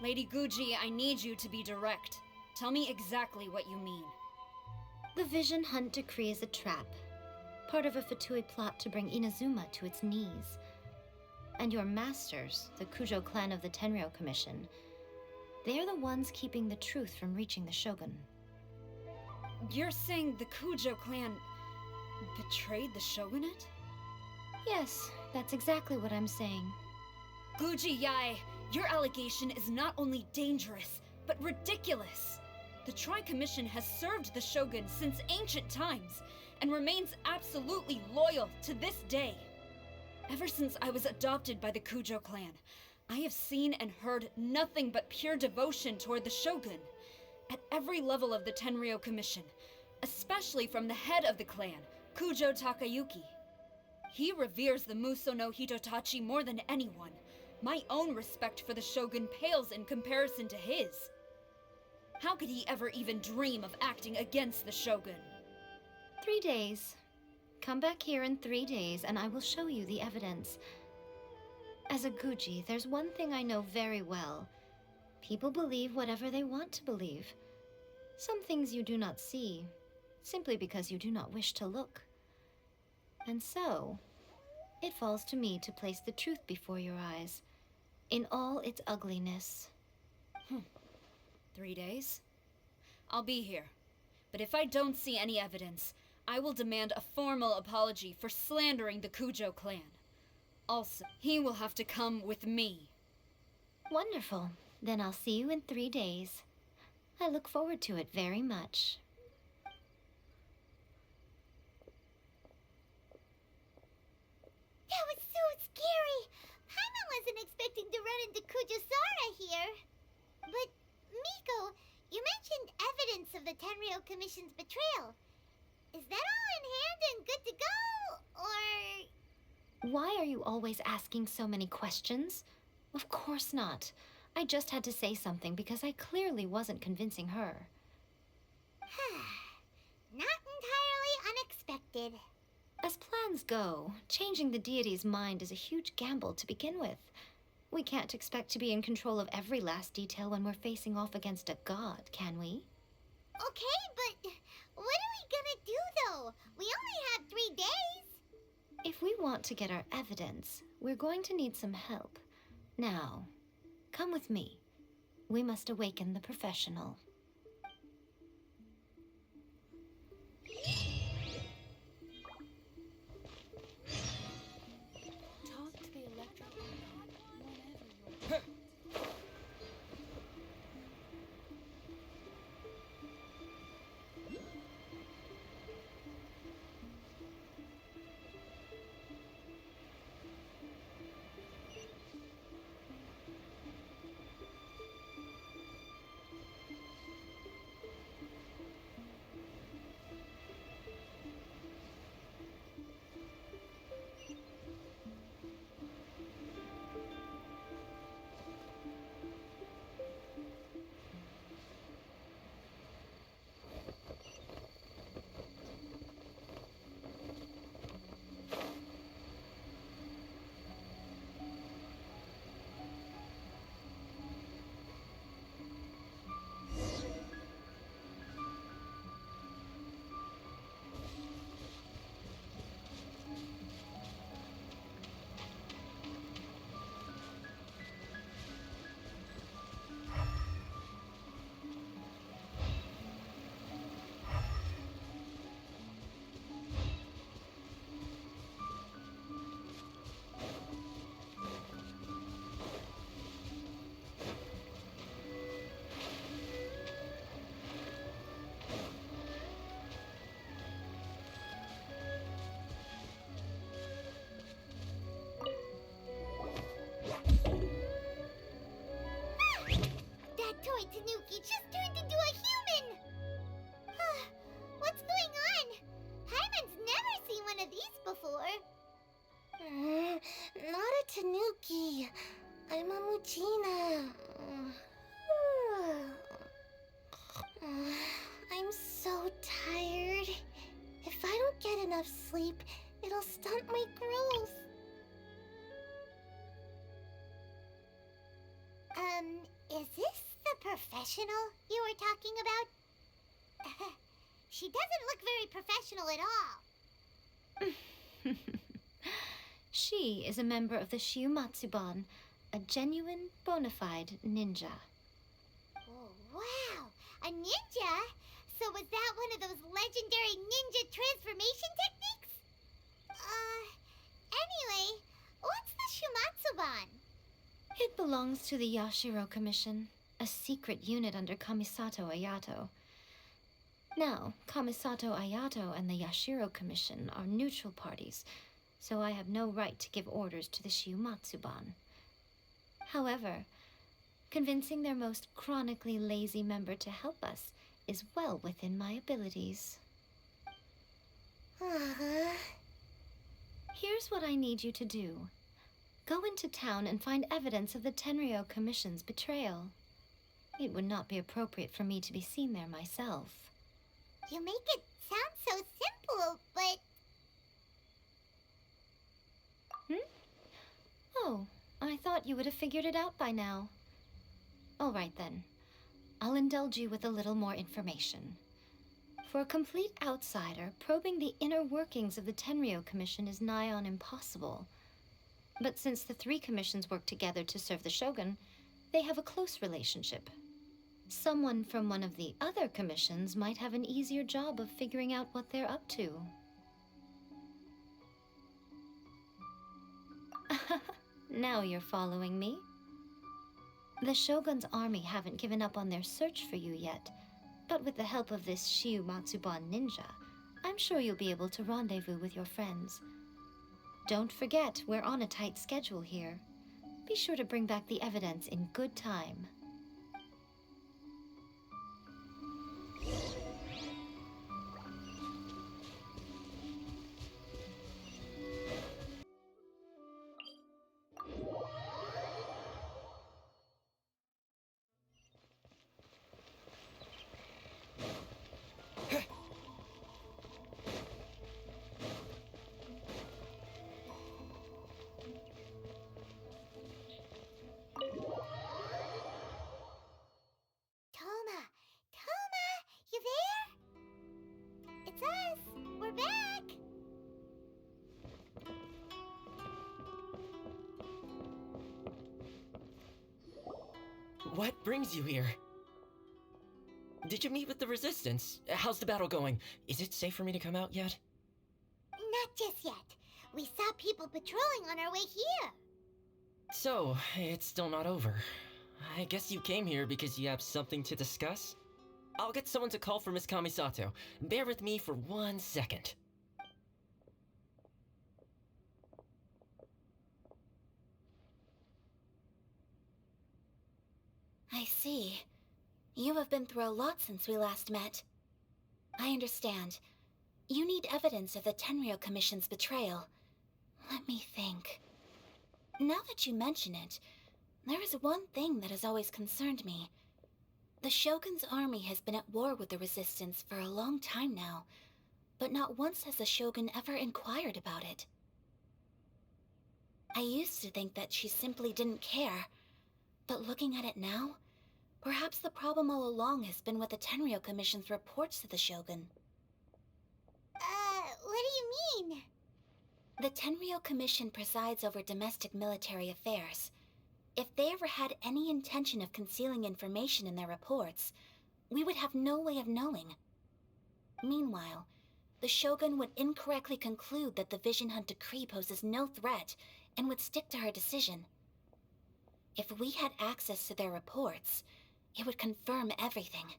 Lady Guji, I need you to be direct. Tell me exactly what you mean. The Vision Hunt Decree is a trap. Part of a Fatui plot to bring Inazuma to its knees. And your masters, the Kujou clan of the Tenryou Commission, they're the ones keeping the truth from reaching the Shogun. You're saying the Kujou clan betrayed the shogunate? Yes, that's exactly what I'm saying. Guji Yae, your allegation is not only dangerous, but ridiculous. The Tri-Commission has served the Shogun since ancient times, and remains absolutely loyal to this day. Ever since I was adopted by the Kujou clan, I have seen and heard nothing but pure devotion toward the Shogun. At every level of the Tenryou Commission, especially from the head of the clan, Kujou Takayuki. He reveres the Muso no Hitotachi more than anyone. My own respect for the Shogun pales in comparison to his. How could he ever even dream of acting against the Shogun? 3 days. Come back here in 3 days and I will show you the evidence. As a Guji, there's one thing I know very well. People believe whatever they want to believe. Some things you do not see, simply because you do not wish to look. And so, it falls to me to place the truth before your eyes, in all its ugliness. 3 days? I'll be here. But if I don't see any evidence, I will demand a formal apology for slandering the Kujou clan. Also, he will have to come with me. Wonderful. Then I'll see you in 3 days. I look forward to it very much. That was so scary! Paimon wasn't expecting to run into Kujou Sara here. But, Miko, you mentioned evidence of the Tenryou Commission's betrayal. Is that all in hand and good to go, or...? Why are you always asking so many questions? Of course not. I just had to say something because I clearly wasn't convincing her. Not entirely unexpected. As plans go, changing the deity's mind is a huge gamble to begin with. We can't expect to be in control of every last detail when we're facing off against a god, can we? Okay, but what are we gonna do, though? We only have 3 days. If we want to get our evidence, we're going to need some help. Now, come with me. We must awaken the professional. Talk to the electro whenever you're... Tanuki. I'm a Muchina. I'm so tired. If I don't get enough sleep, it'll stunt my growth. Is this the professional you were talking about? She doesn't look very professional at all. She is a member of the Shiumatsuban, a genuine, bona fide ninja. Oh, wow! A ninja? So was that one of those legendary ninja transformation techniques? Anyway, what's the Shumatsuban? It belongs to the Yashiro Commission, a secret unit under Kamisato Ayato. Now, Kamisato Ayato and the Yashiro Commission are neutral parties, so I have no right to give orders to the Shiumatsuban. However, convincing their most chronically lazy member to help us is well within my abilities. Here's what I need you to do. Go into town and find evidence of the Tenryou Commission's betrayal. It would not be appropriate for me to be seen there myself. You make it sound so simple, but... Oh, I thought you would have figured it out by now. All right then. I'll indulge you with a little more information. For a complete outsider, probing the inner workings of the Tenryou Commission is nigh on impossible. But since the three commissions work together to serve the Shogun, they have a close relationship. Someone from one of the other commissions might have an easier job of figuring out what they're up to. Now you're following me. The Shogun's army haven't given up on their search for you yet, but with the help of this Shiumatsuban ninja, I'm sure you'll be able to rendezvous with your friends. Don't forget, we're on a tight schedule here. Be sure to bring back the evidence in good time. Thoma, you there? It's us. We're back. What brings you here? Did you meet with the Resistance? How's the battle going? Is it safe for me to come out yet? Not just yet. We saw people patrolling on our way here. So, it's still not over. I guess you came here because you have something to discuss? I'll get someone to call for Miss Kamisato. Bear with me for 1 second. I see. You have been through a lot since we last met. I understand. You need evidence of the Tenryou Commission's betrayal. Let me think. Now that you mention it, there is one thing that has always concerned me. The Shogun's army has been at war with the Resistance for a long time now, but not once has the Shogun ever inquired about it. I used to think that she simply didn't care, but looking at it now, perhaps the problem all along has been with the Tenryou Commission's reports to the Shogun. What do you mean? The Tenryou Commission presides over domestic military affairs. If they ever had any intention of concealing information in their reports, we would have no way of knowing. Meanwhile, the Shogun would incorrectly conclude that the Vision Hunt decree poses no threat and would stick to her decision. If we had access to their reports, it would confirm everything.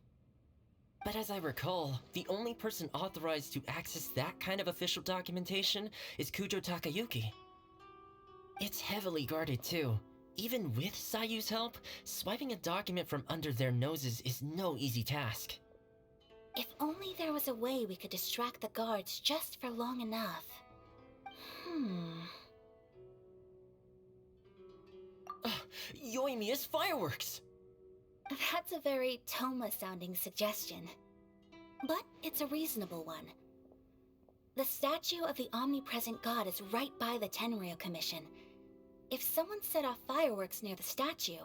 But as I recall, the only person authorized to access that kind of official documentation is Kujou Takayuki. It's heavily guarded too. Even with Sayu's help, swiping a document from under their noses is no easy task. If only there was a way we could distract the guards just for long enough. Yoimiya's fireworks! That's a very Thoma-sounding suggestion. But it's a reasonable one. The statue of the omnipresent god is right by the Tenryou Commission. If someone set off fireworks near the statue,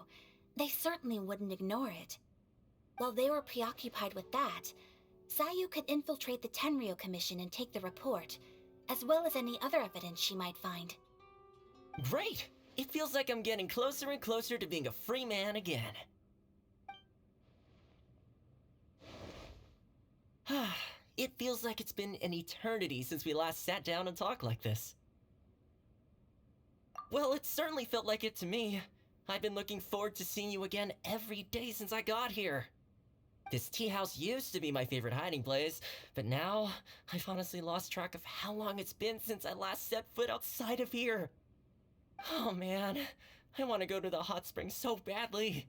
they certainly wouldn't ignore it. While they were preoccupied with that, Sayu could infiltrate the Tenryou Commission and take the report, as well as any other evidence she might find. Great! It feels like I'm getting closer and closer to being a free man again. It feels like it's been an eternity since we last sat down and talked like this. Well, it certainly felt like it to me. I've been looking forward to seeing you again every day since I got here. This tea house used to be my favorite hiding place, but now I've honestly lost track of how long it's been since I last set foot outside of here. Oh man, I want to go to the hot springs so badly.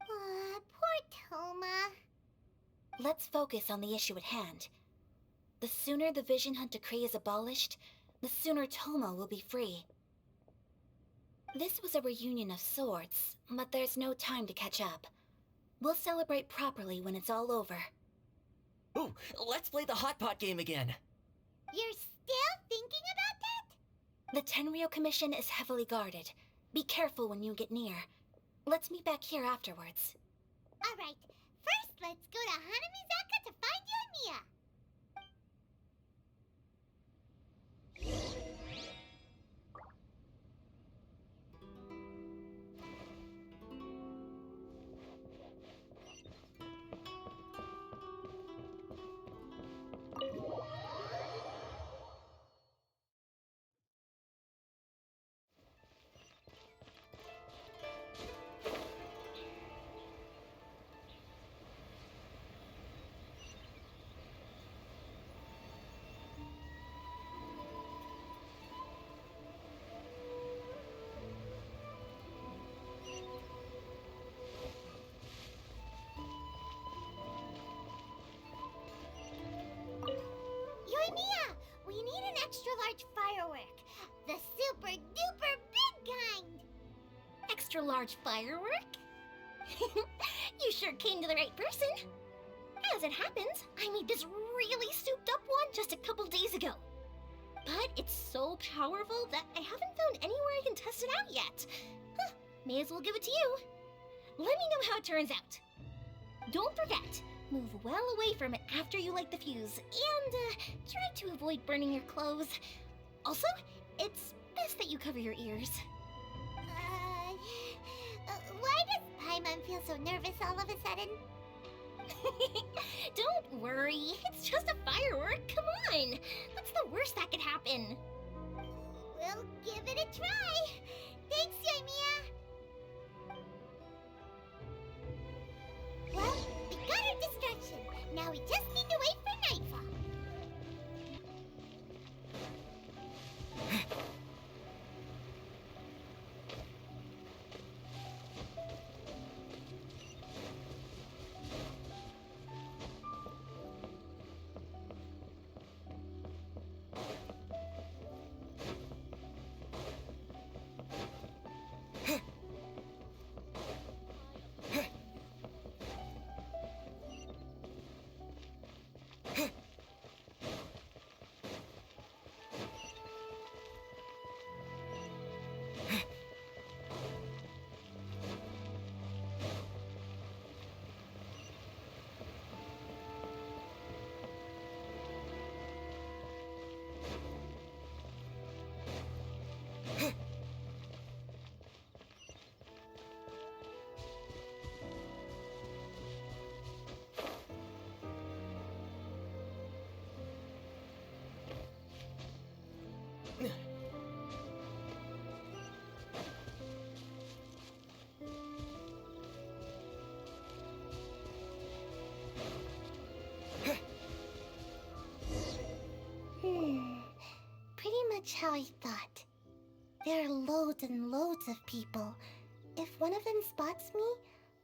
Poor Thoma. Let's focus on the issue at hand. The sooner the Vision Hunt Decree is abolished, the sooner Thoma will be free. This was a reunion of sorts, but there's no time to catch up. We'll celebrate properly when it's all over. Ooh, let's play the hot pot game again. You're still thinking about that? The Tenryou Commission is heavily guarded. Be careful when you get near. Let's meet back here afterwards. Alright, first let's go to Hanamizaka to find Yoimiya. Yoimiya, we need an extra large firework. The super duper big kind. Extra large firework? You sure came to the right person. As it happens, I made this really souped up one just a couple days ago. But it's so powerful that I haven't found anywhere I can test it out yet. Huh, may as well give it to you. Let me know how it turns out. Don't forget, move well away from it after you light the fuse, and try to avoid burning your clothes. Also, it's best that you cover your ears. Why does Paimon feel so nervous all of a sudden? Don't worry, it's just a firework, come on! What's the worst that could happen? We'll give it a try. Thanks, Yoimiya. Well, we got our distraction. Now we just need to wait for nightfall. Pretty much how I thought. There are loads and loads of people. If one of them spots me,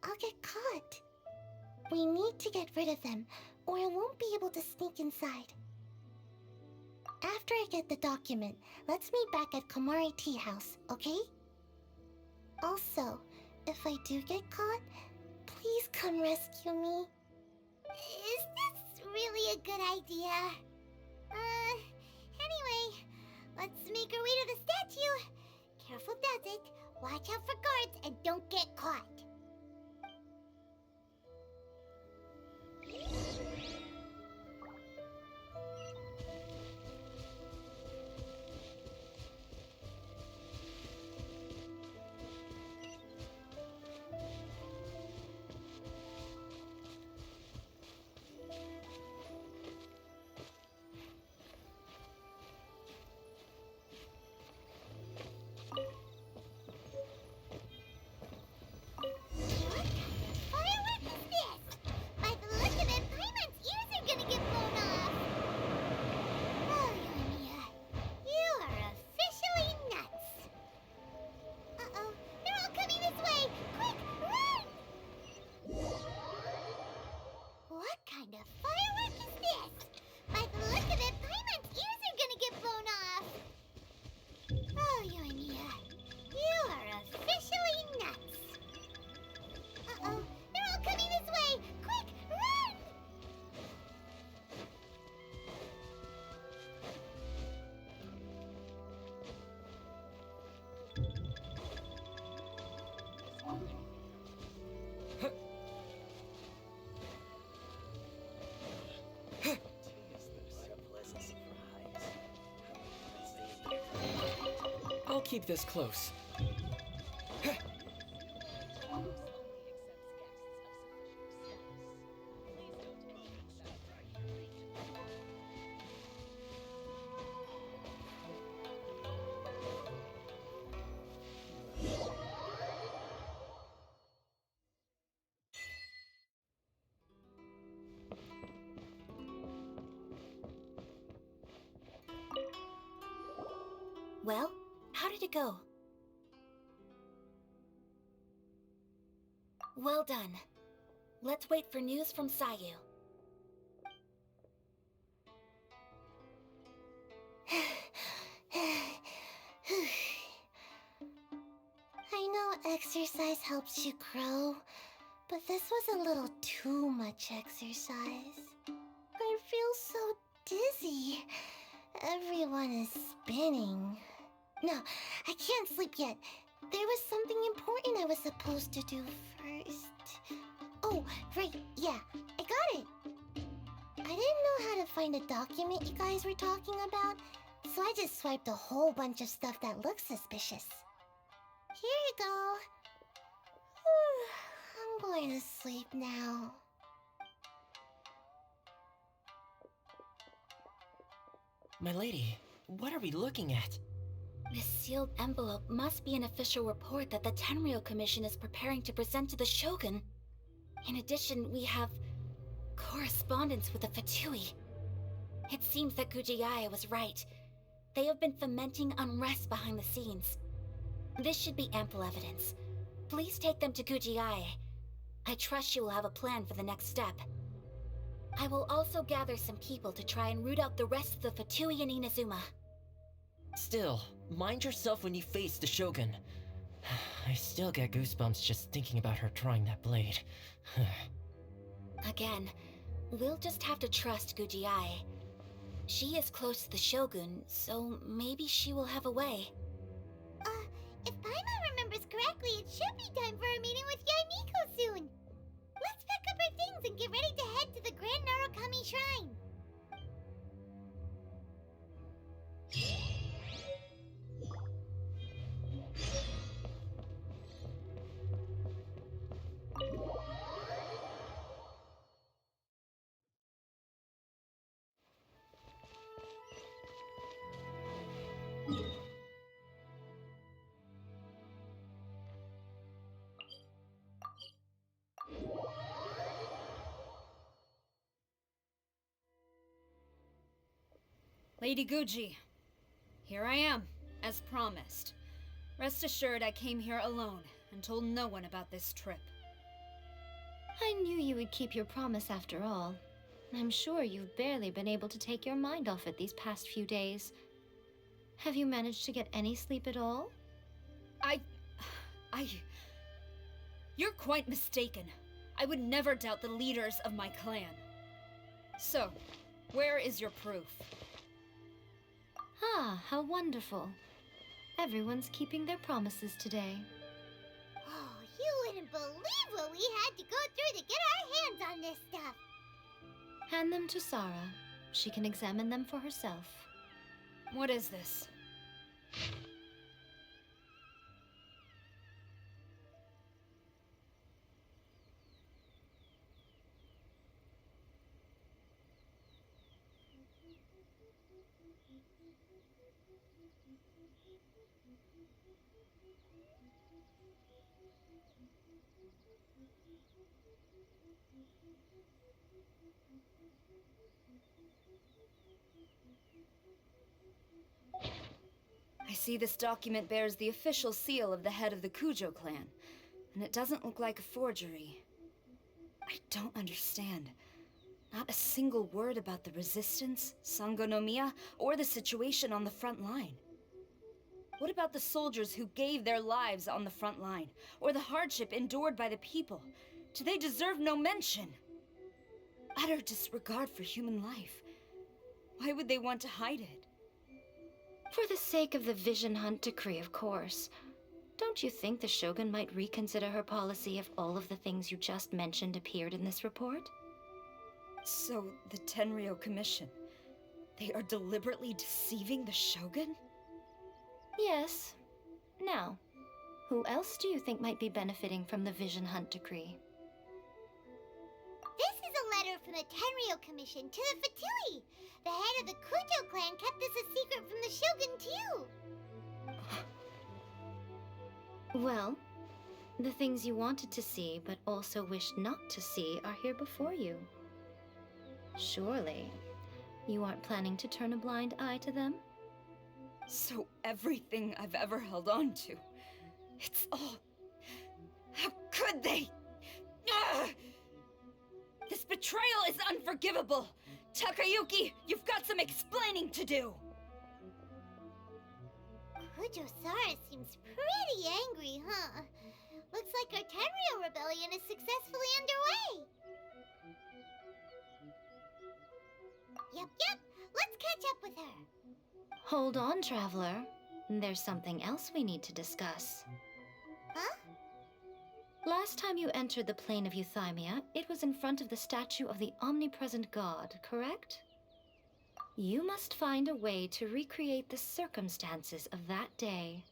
I'll get caught. We need to get rid of them, or I won't be able to sneak inside. After I get the document, let's meet back at Komari Tea House, okay? Also, if I do get caught, please come rescue me. Is this really a good idea? Anyway, let's make our way to the statue. Careful does it. Watch out for guards and don't get caught. I'll keep this close. Well, how did it go? Well done. Let's wait for news from Sayu. I know exercise helps you grow, but this was a little too much exercise. I feel so dizzy. Everyone is spinning. No, I can't sleep yet. There was something important I was supposed to do first. Oh, right, yeah, I got it. I didn't know how to find a document you guys were talking about, so I just swiped a whole bunch of stuff that looks suspicious. Here you go. I'm going to sleep now. My lady, what are we looking at? This sealed envelope must be an official report that the Tenryou Commission is preparing to present to the Shogun. In addition, we have correspondence with the Fatui. It seems that Yae was right. They have been fomenting unrest behind the scenes. This should be ample evidence. Please take them to Yae. I trust she will have a plan for the next step. I will also gather some people to try and root out the rest of the Fatui in Inazuma. Still, mind yourself when you face the Shogun. I still get goosebumps just thinking about her drawing that blade. Again, we'll just have to trust Yae. She is close to the Shogun, so maybe she will have a way. If Paimon remembers correctly, it should be time for a meeting with Yae Miko soon. Let's pack up our things and get ready to head to the Grand Narukami Shrine. Lady Guji, here I am, as promised. Rest assured I came here alone and told no one about this trip. I knew you would keep your promise after all. I'm sure you've barely been able to take your mind off it these past few days. Have you managed to get any sleep at all? You're quite mistaken. I would never doubt the leaders of my clan. So, where is your proof? Ah, how wonderful. Everyone's keeping their promises today. Oh, you wouldn't believe what we had to go through to get our hands on this stuff. Hand them to Sara. She can examine them for herself. What is this? I see this document bears the official seal of the head of the Kujou clan, and it doesn't look like a forgery. I don't understand. Not a single word about the resistance, Sangonomiya, or the situation on the front line. What about the soldiers who gave their lives on the front line, or the hardship endured by the people? Do they deserve no mention? Utter disregard for human life. Why would they want to hide it? For the sake of the Vision Hunt decree, of course. Don't you think the Shogun might reconsider her policy if all of the things you just mentioned appeared in this report? So, the Tenryou Commission, they are deliberately deceiving the Shogun? Yes. Now, who else do you think might be benefiting from the Vision Hunt decree? This is a letter from the Tenryou Commission to the Fatui. The head of the Kujou clan kept this a secret from the Shogun, too. Well, the things you wanted to see but also wished not to see are here before you. Surely, you aren't planning to turn a blind eye to them? So everything I've ever held on to, it's all... How could they? Ugh! This betrayal is unforgivable! Takayuki, you've got some explaining to do! Kujou Sara seems pretty angry, huh? Looks like our Tenryou rebellion is successfully underway. Yep, let's catch up with her. Hold on, Traveler. There's something else we need to discuss. Huh? Last time you entered the plane of Euthymia, it was in front of the statue of the omnipresent god, correct? You must find a way to recreate the circumstances of that day.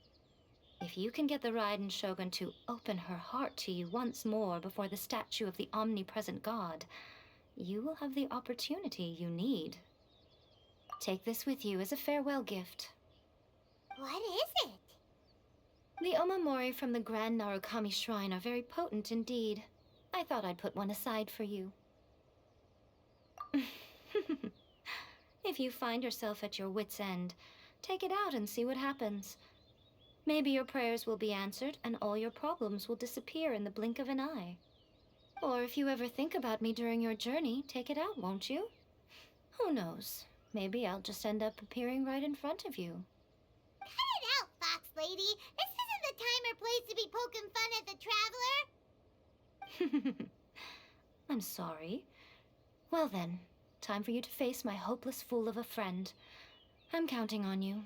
If you can get the Raiden Shogun to open her heart to you once more before the statue of the omnipresent god, you will have the opportunity you need. Take this with you as a farewell gift. What is it? The omamori from the Grand Narukami Shrine are very potent indeed. I thought I'd put one aside for you. If you find yourself at your wit's end, take it out and see what happens. Maybe your prayers will be answered and all your problems will disappear in the blink of an eye. Or if you ever think about me during your journey, take it out, won't you? Who knows? Maybe I'll just end up appearing right in front of you. Cut it out, Fox Lady! This isn't the time or place to be poking fun at the Traveler! I'm sorry. Well then, time for you to face my hopeless fool of a friend. I'm counting on you.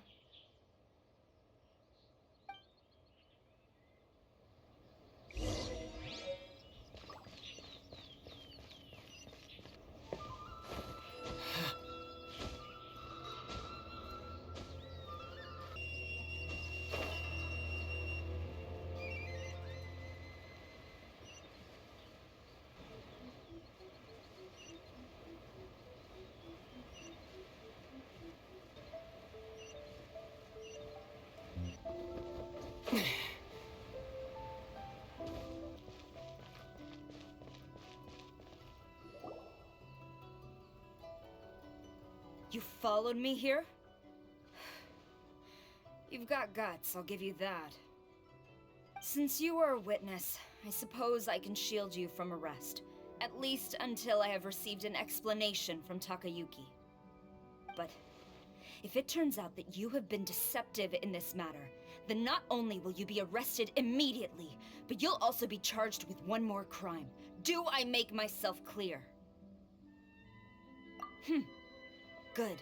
You followed me here? You've got guts, I'll give you that. Since you are a witness, I suppose I can shield you from arrest. At least until I have received an explanation from Takayuki. But if it turns out that you have been deceptive in this matter, then not only will you be arrested immediately, but you'll also be charged with one more crime. Do I make myself clear? Good.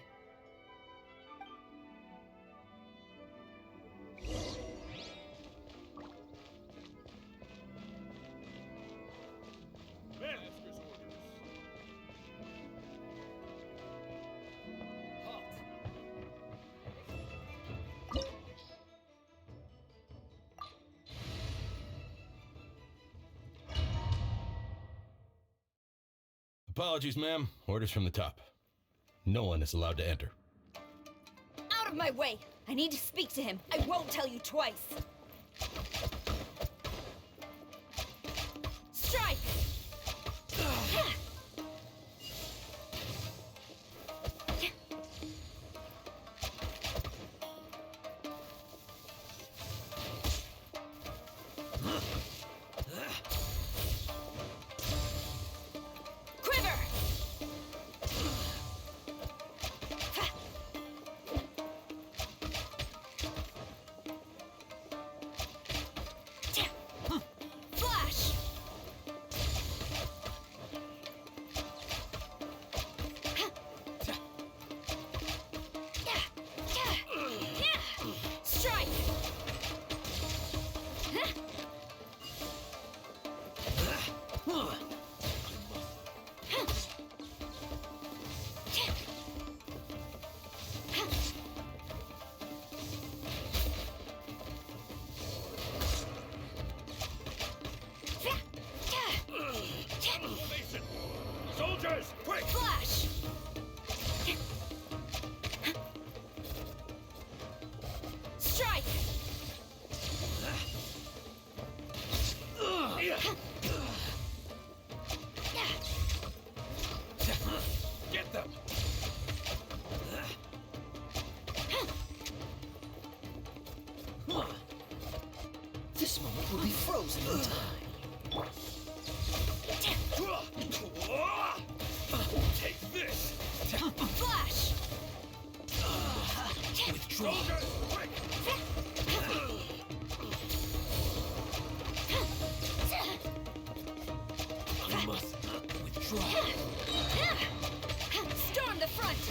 Master's orders. Halt. Apologies, ma'am. Orders from the top. No one is allowed to enter. Out of my way! I need to speak to him. I won't tell you twice. Strike! Quiver! Flash! Strike! Formation. Soldiers, quick! Flash! Strike! Get them! This moment will be frozen in time. Take this! Flash! Withdraw. Soldiers, quick! I must withdraw. Storm the front!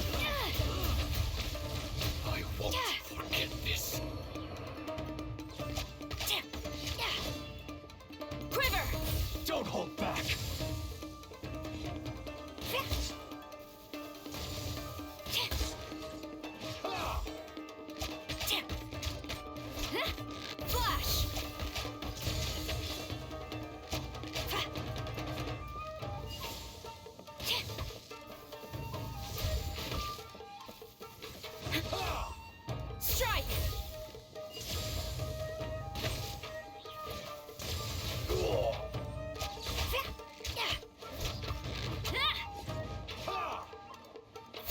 I won't forget this. Quiver! Don't hold back! Flash! Strike!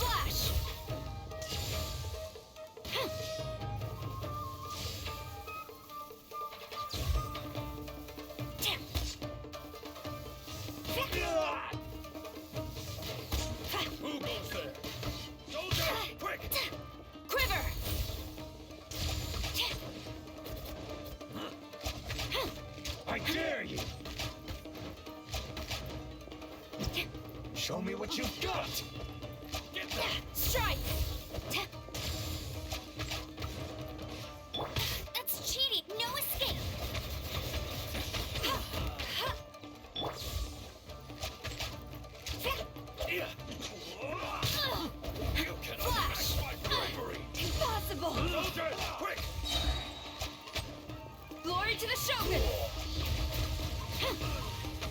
Flash! Who goes there? Soldiers, quick! Quiver! I dare you! Show me what you've got! Get them! Strike! That's cheating! No escape! You cannot Flash! match my bravery! Impossible! Soldiers, quick! Glory to the Shogun!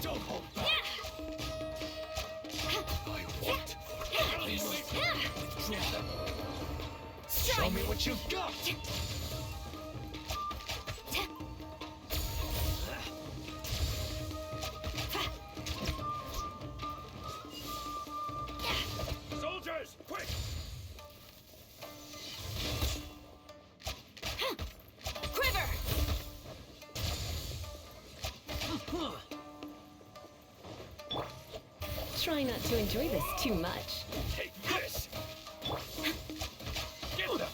Don't hold back! I won't forget this! Show Strike! me what you've got! Soldiers, quick! Quiver! Try not to enjoy this too much. Take this! Get them!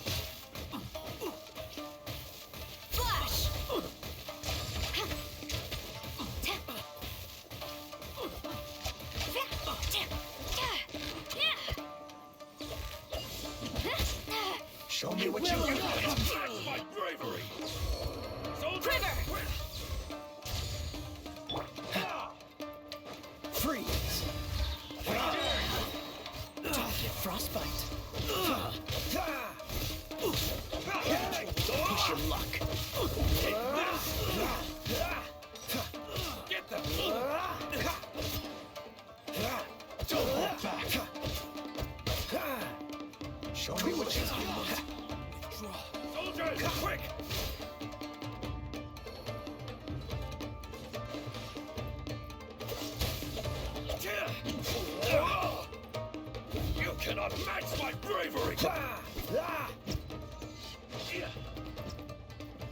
cannot match my bravery!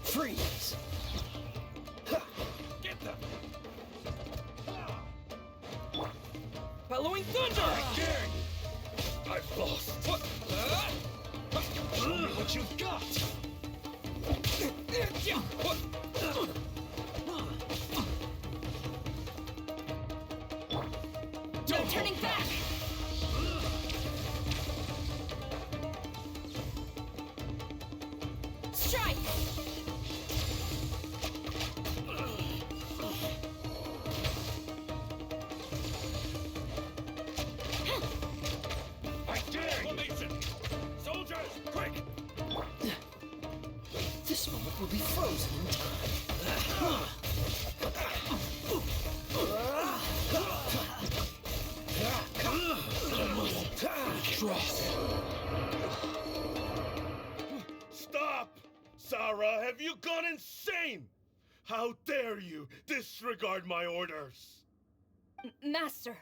Freeze! Get them! Bellowing thunder! Dang! I've lost! Show me what you've got! No turning back! Strike! I dare formation! Soldiers, quick! This moment will be frozen in time. Stop! Sara, have you gone insane? How dare you disregard my orders? Master,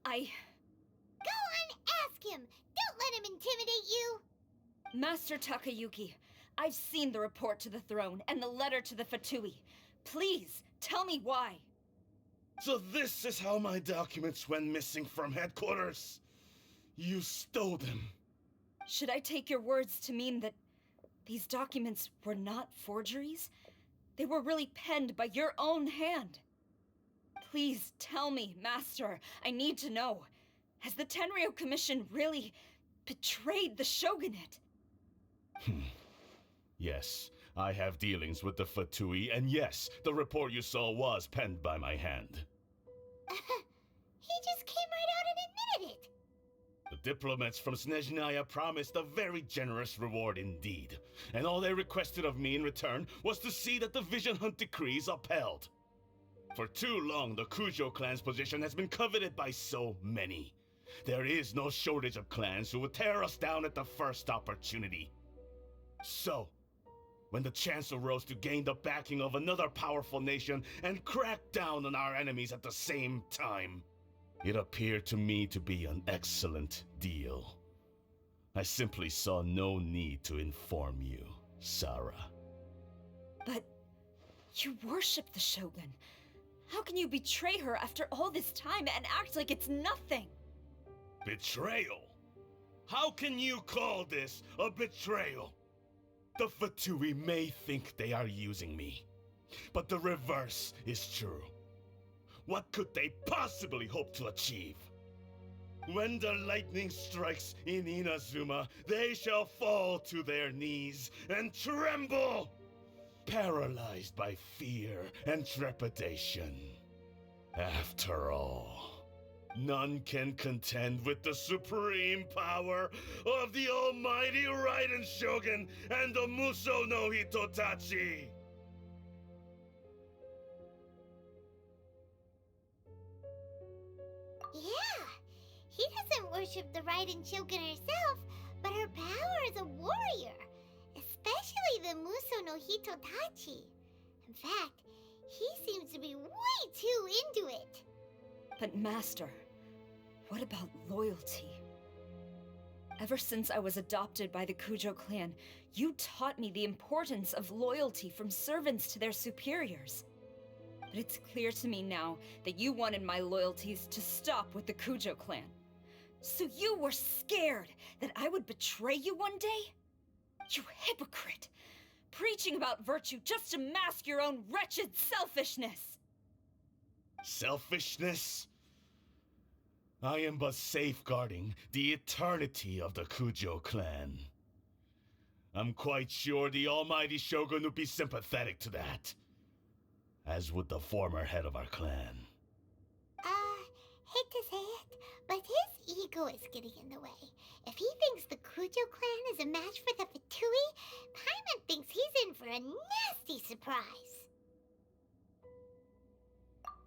I... Go on, ask him! Don't let him intimidate you! Master Takayuki, I've seen the report to the throne and the letter to the Fatui. Please, tell me why. So this is how my documents went missing from headquarters. You stole them. Should I take your words to mean that these documents were not forgeries? They were really penned by your own hand. Please tell me, Master. I need to know. Has the Tenryou Commission really betrayed the shogunate? Yes, I have dealings with the Fatui, and yes, the report you saw was penned by my hand. He just came right out and admitted it! The diplomats from Snezhnaya promised a very generous reward indeed, and all they requested of me in return was to see that the Vision Hunt decrees upheld. For too long, the Kujou clan's position has been coveted by so many. There is no shortage of clans who would tear us down at the first opportunity. So, when the chance arose to gain the backing of another powerful nation and crack down on our enemies at the same time, it appeared to me to be an excellent deal. I simply saw no need to inform you, Sara. But you worship the Shogun. How can you betray her after all this time and act like it's nothing? Betrayal? How can you call this a betrayal? The Fatui may think they are using me, but the reverse is true. What could they possibly hope to achieve? When the lightning strikes in Inazuma, they shall fall to their knees and tremble, paralyzed by fear and trepidation. After all, none can contend with the supreme power of the almighty Raiden Shogun and the Muso no Hitotachi! Yeah, he doesn't worship the Raiden Shogun herself, but her power as a warrior, especially the Muso no Hitotachi. In fact, he seems to be way too into it. But Master, what about loyalty? Ever since I was adopted by the Kujou clan, you taught me the importance of loyalty from servants to their superiors. But it's clear to me now that you wanted my loyalties to stop with the Kujou clan. So you were scared that I would betray you one day? You hypocrite! Preaching about virtue just to mask your own wretched selfishness! Selfishness? I am but safeguarding the eternity of the Kujou clan. I'm quite sure the almighty Shogun would be sympathetic to that, as would the former head of our clan. Hate to say it, but his ego is getting in the way. If he thinks the Kujou clan is a match for the Fatui, Paimon thinks he's in for a nasty surprise.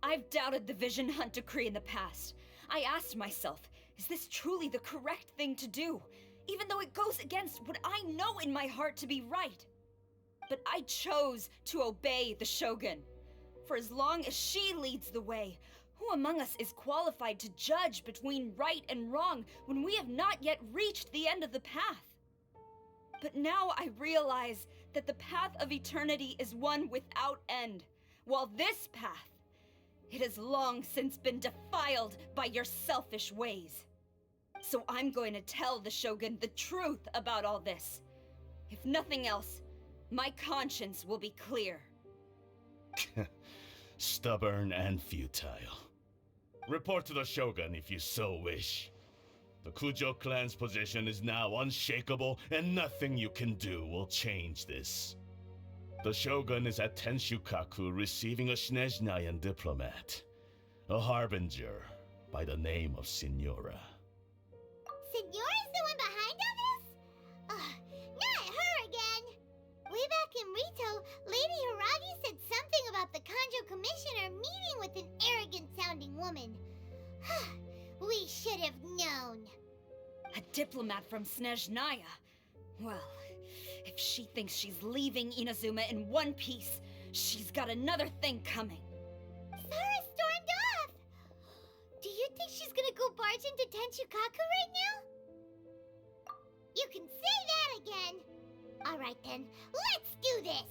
I've doubted the Vision Hunt decree in the past. I asked myself, is this truly the correct thing to do? Even though it goes against what I know in my heart to be right. But I chose to obey the Shogun. For as long as she leads the way, Who among us is qualified to judge between right and wrong when we have not yet reached the end of the path? But now I realize that the path of eternity is one without end, while this path, it has long since been defiled by your selfish ways. So I'm going to tell the Shogun the truth about all this. If nothing else, my conscience will be clear. Stubborn and futile. Report to the Shogun if you so wish. The Kujou clan's position is now unshakable, and nothing you can do will change this. The Shogun is at Tenshukaku receiving a Snezhnayan diplomat, a harbinger by the name of Signora. Signora's the one behind all this? Ugh, not her again! Way back in Rito, Lady Hiragi said something about the Kanjo Commissioner meeting with an arrogant-sounding woman. We should have known. A diplomat from Snezhnaya? Well, if she thinks she's leaving Inazuma in one piece, she's got another thing coming. Sara stormed off! Do you think she's gonna go barge into Tenshukaku right now? You can say that again! Alright then, let's do this!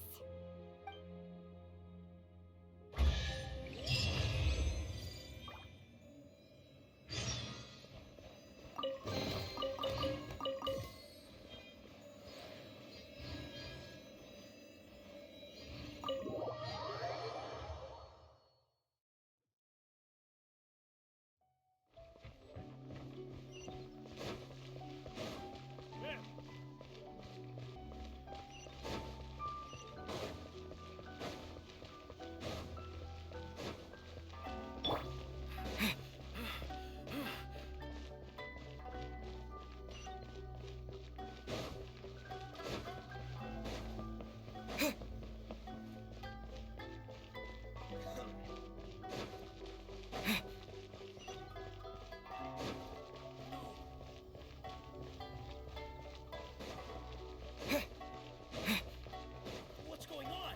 What's going on?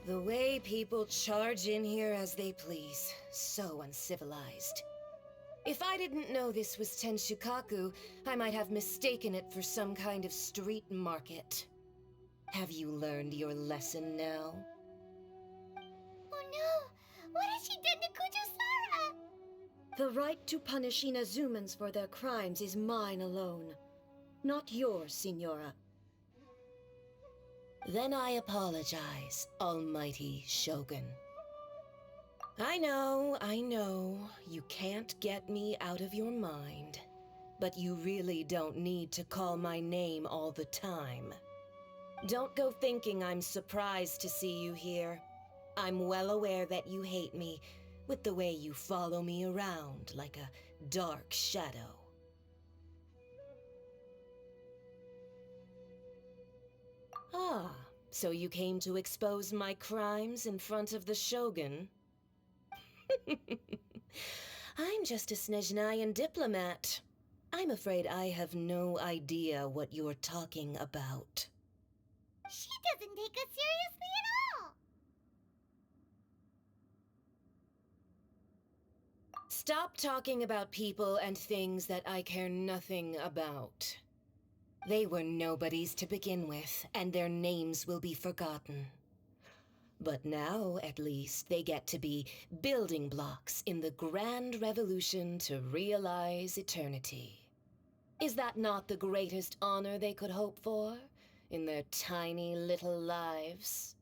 The way people charge in here as they please. So uncivilized. If I didn't know this was Tenshukaku, I might have mistaken it for some kind of street market. Have you learned your lesson now? Oh no! What has she done to Kujou Sara? The right to punish Inazumans for their crimes is mine alone. Not yours, Signora. Then I apologize, Almighty Shogun. I know, you can't get me out of your mind. But you really don't need to call my name all the time. Don't go thinking I'm surprised to see you here. I'm well aware that you hate me, with the way you follow me around like a dark shadow. Ah, so you came to expose my crimes in front of the Shogun? I'm just a Snezhnayan diplomat. I'm afraid I have no idea what you're talking about. She doesn't take us seriously at all! Stop talking about people and things that I care nothing about. They were nobodies to begin with, and their names will be forgotten. But now, at least, they get to be building blocks in the grand revolution to realize eternity. Is that not the greatest honor they could hope for in their tiny little lives?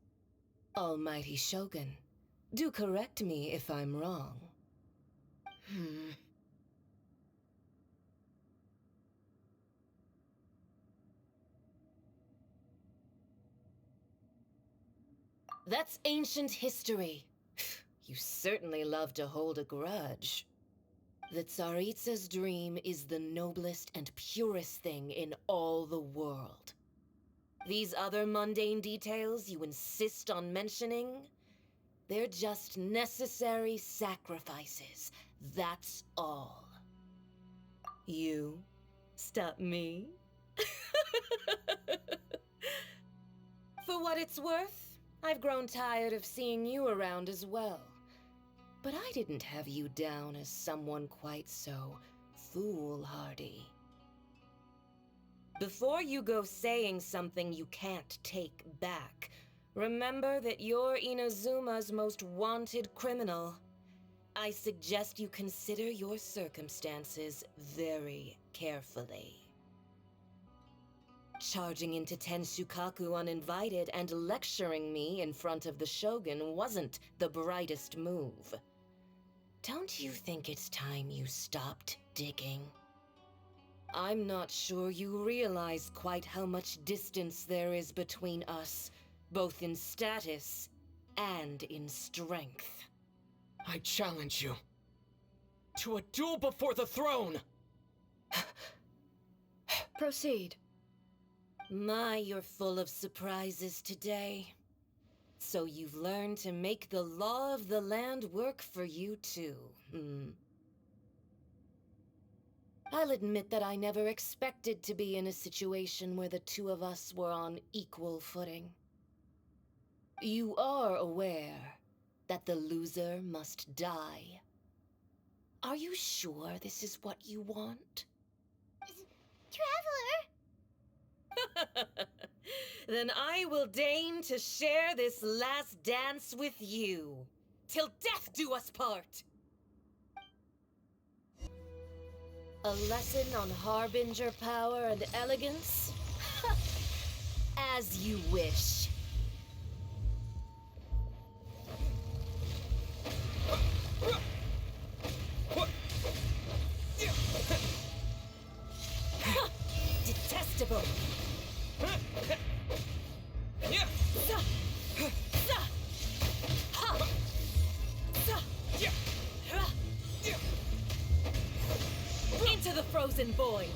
Almighty Shogun, do correct me if I'm wrong. That's ancient history. You certainly love to hold a grudge. The Tsaritsa's dream is the noblest and purest thing in all the world. These other mundane details you insist on mentioning, they're just necessary sacrifices. That's all. You stop me? For what it's worth, I've grown tired of seeing you around as well. But I didn't have you down as someone quite so foolhardy. Before you go saying something you can't take back, remember that you're Inazuma's most wanted criminal. I suggest you consider your circumstances very carefully. Charging into Tenshukaku uninvited and lecturing me in front of the Shogun wasn't the brightest move. Don't you think it's time you stopped digging? I'm not sure you realize quite how much distance there is between us, both in status and in strength. I challenge you to a duel before the throne! Proceed. My, you're full of surprises today. So you've learned to make the law of the land work for you too, I'll admit that I never expected to be in a situation where the two of us were on equal footing. You are aware that the loser must die. Are you sure this is what you want? Traveler! Then I will deign to share this last dance with you. Till death do us part! A lesson on Harbinger power and elegance? As you wish. Detestable! Into the frozen void!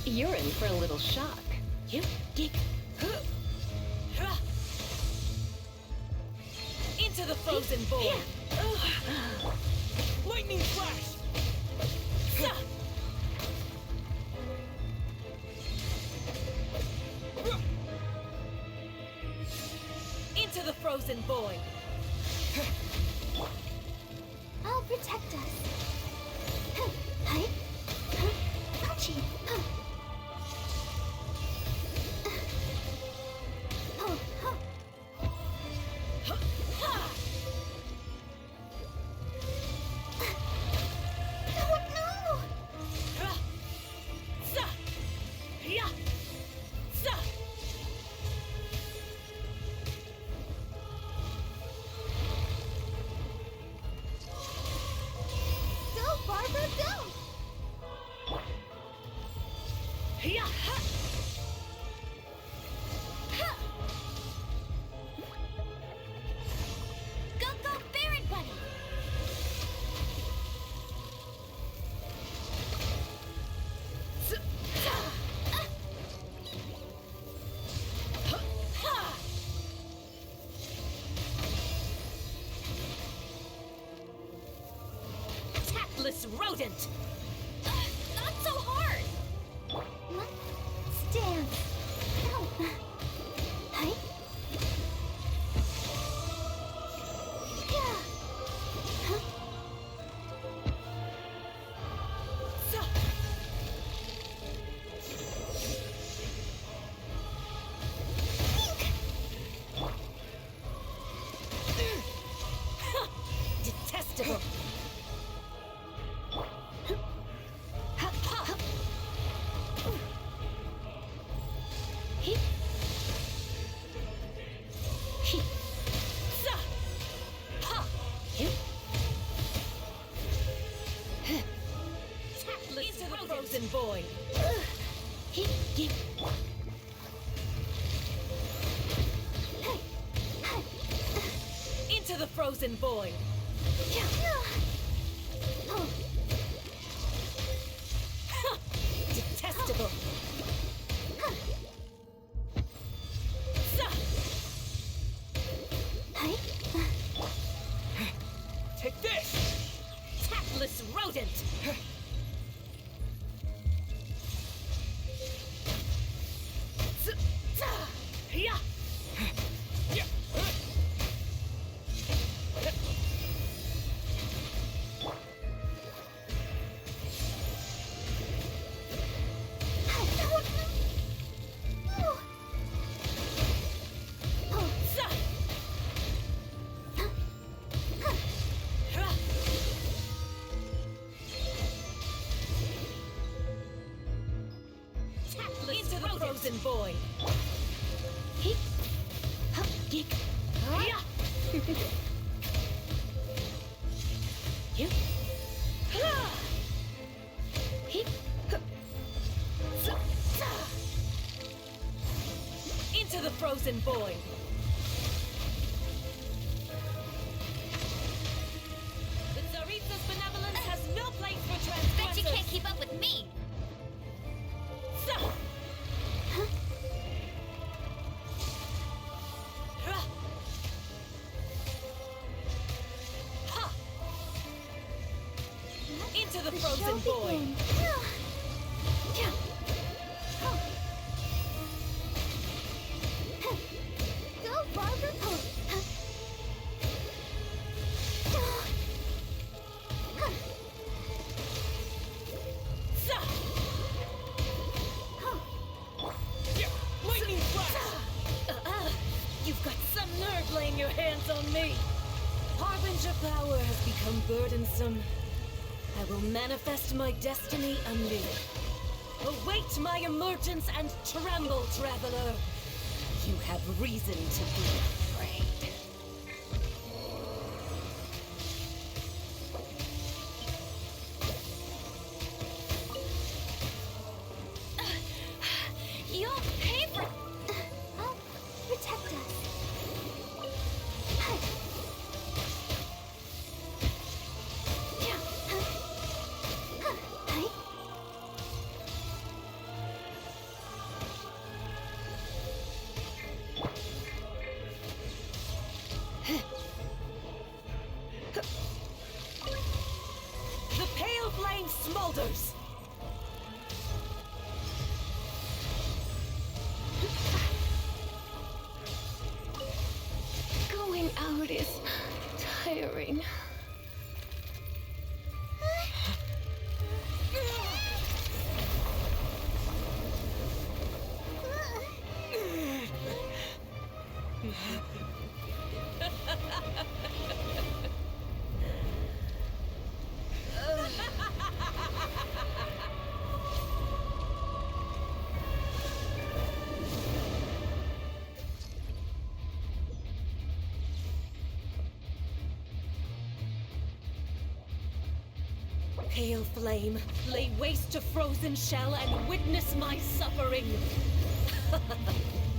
You're in for a little shock. Into the frozen void! Lightning flash! Into the frozen void! I'll protect us. Hi. Ouchie. Rodent! Not so hard! Let's dance. No. Hi. Yeah. Huh? Detestable! frozen void. Into the frozen void. Detestable. Take this! Tactless rodent. Yeah. Yeah. Into the frozen void. Into the frozen void. The Tsaritsa's benevolence has no place for transgressors. Bet you can't keep up with me! Into the frozen void. Go, Barbara! Lightning flash! You've got some nerve laying your hands on me! Harbinger power has become burdensome. I will manifest my destiny anew. Await my emergence and tremble, traveler! You have reason to be afraid. You'll pay for... I'll protect us. The pale flame smolders! Going out is tiring. Pale flame, lay waste to frozen shell and witness my suffering!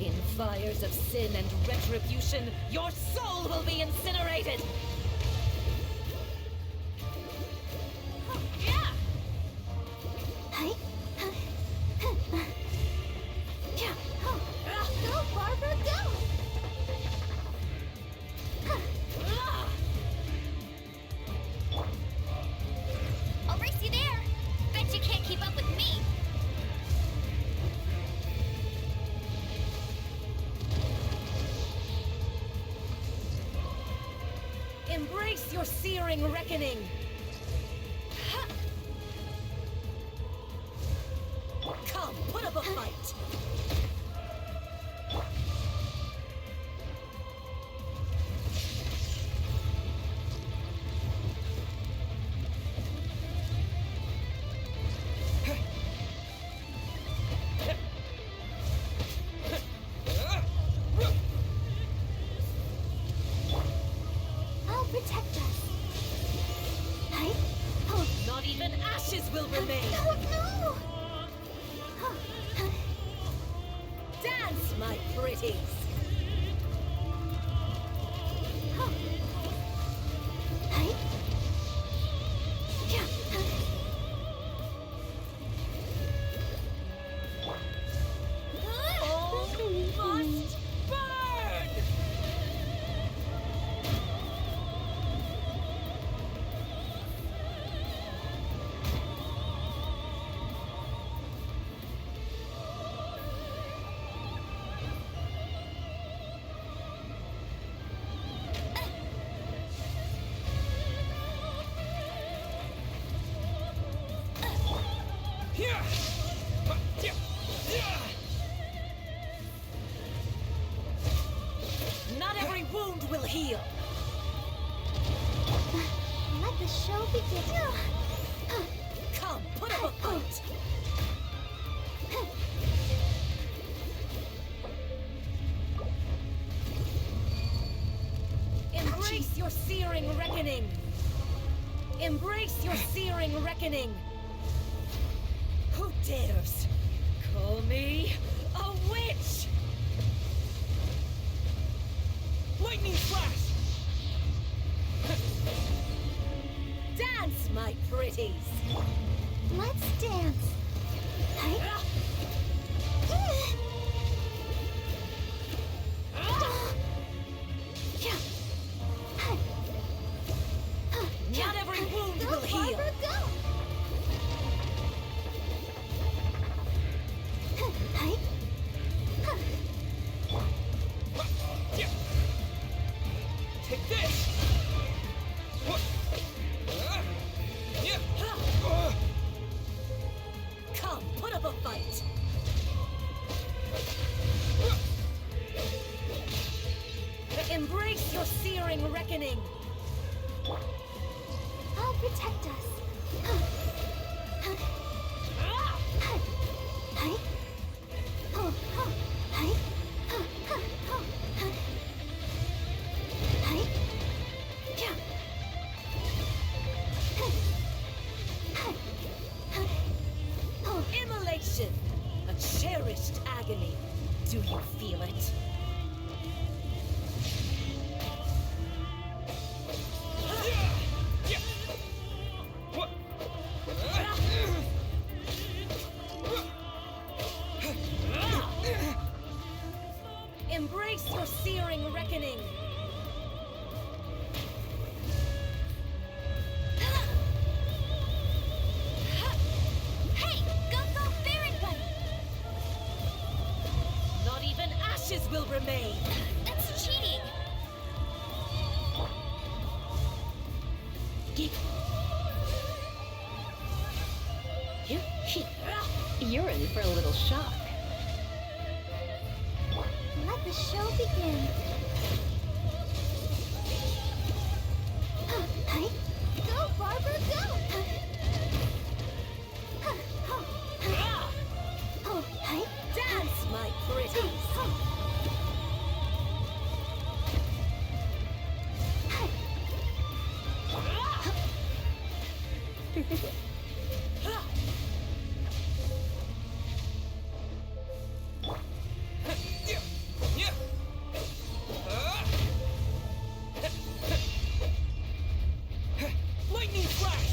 In fires of sin and retribution, your soul will be incinerated! Yeah! Go, Barbara, go! I'll race you there! Bet you can't keep up with me! Embrace your searing reckoning! Come, put up a fight! I'll protect us. Not even ashes will remain! No, no! my pretties! Must burn! Not every wound will heal! Let the show begin. Come, put up a fight! Embrace your searing reckoning! Embrace your searing reckoning! Who dares call me a witch? Lightning flash! Dance, my pretties! Let's dance. Not every wound will heal! Take this! Come, put up a fight! Embrace your searing reckoning! I'll protect us. Immolation! A cherished agony. Do you feel it? Embrace your searing reckoning! Hey, go Baron Bunny! Not even ashes will remain! That's cheating! You're in for a little shock. Let the show begin. Go, Barber, go! Dance, my pretties! Lightning flash!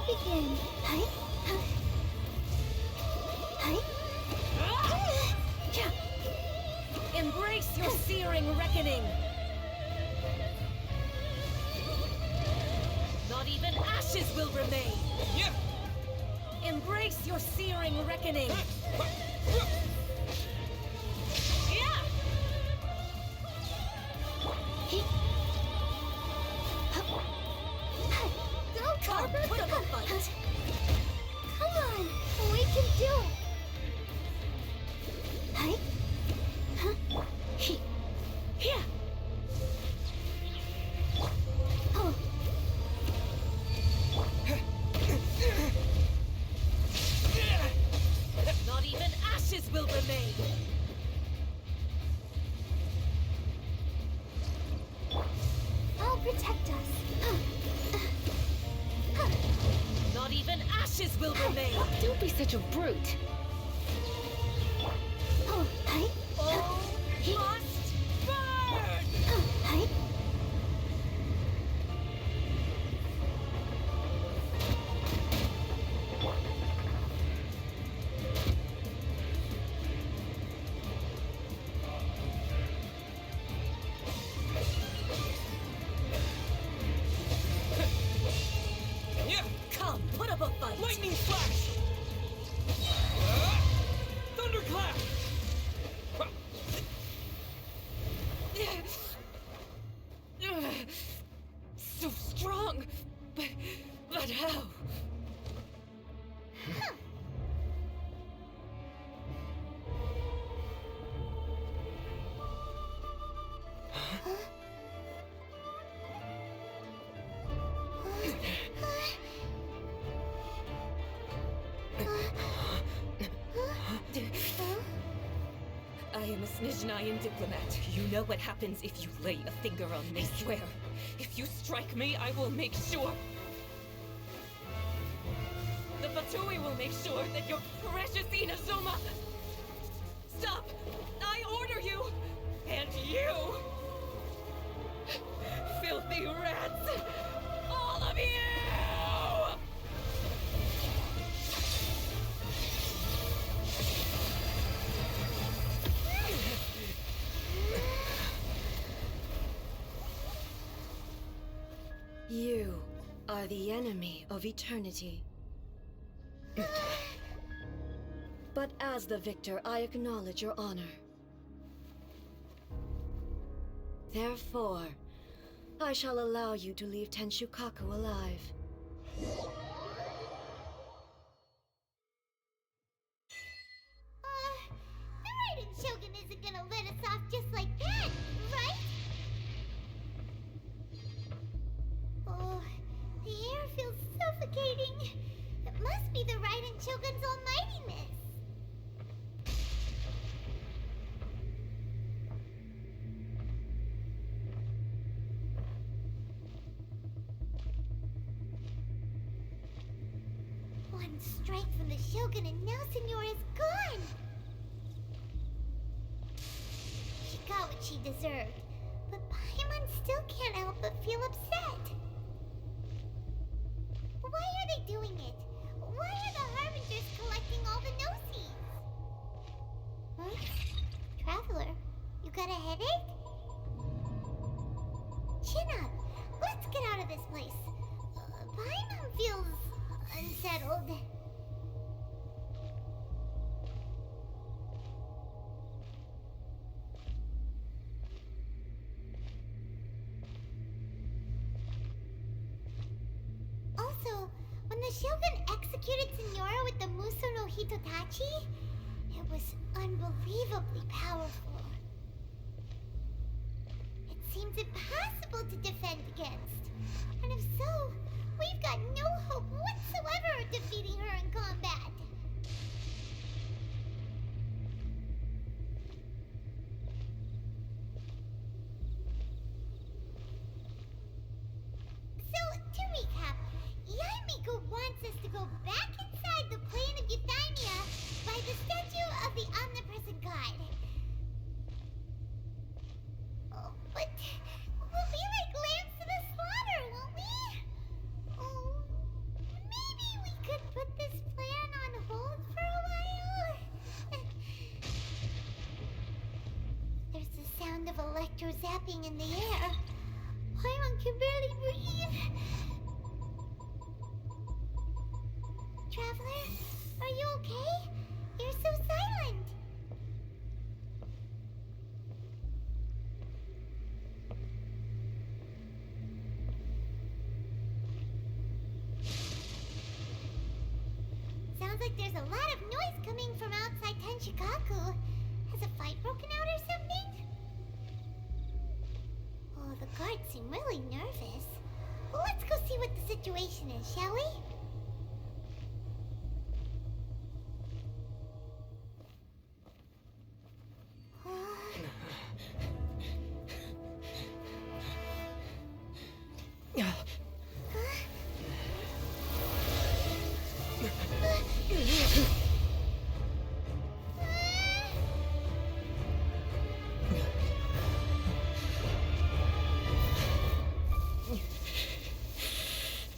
will begin. Hi. Embrace your searing reckoning! Not even ashes will remain! Yeah. Embrace your searing reckoning! Don't Come, put up a fight! Come on, we can do it. Hi. Here! Oh. Not even ashes will remain! I'll protect us. Not even ashes will remain! Don't be such a brute. Oh, hi. All must burn! Hi. Yeah. Come, put up a fight! Lightning flash. Thunderclap. So strong! But how? I am a Snezhnayan diplomat. You know what happens if you lay a finger on me, swear. If you strike me, I will make sure. The Fatui will make sure that your precious Inazuma... Stop! I order you! And you! Filthy rats! All of you! You are the enemy of eternity. But as the victor, I acknowledge your honor. Therefore, I shall allow you to leave Tenshukaku alive. The Raiden Shogun isn't gonna let us off just like that, right? Oh, the air feels suffocating. It must be the Raiden Shogun's almightiness. One strike from the Shogun and now Signora's gone! She got what she deserved, but Paimon still can't help but feel upset. Why are they doing it? Why are the Harbingers collecting all the no-seeds? Huh? Traveler, you got a headache? Chin up! Let's get out of this place. Paimon feels unsettled. Also, when the Shogun executed Signora with the Muso no Hitotachi, it was unbelievably powerful. It seems impossible to defend against. And if so, we've got no hope whatsoever of defeating her in combat. So, to recap, Yae Miko wants us to go back inside the plane of Euthymia by the statue of the omnipresent god. Oh, but we'll be like lambs to the everything in the air. Paimon can barely breathe. Traveler, are you okay? You're so silent. Sounds like there's a lot of noise coming from outside Tenshikaku. Has a fight broken out or something? Oh, the guards seem really nervous. Well, let's go see what the situation is, shall we?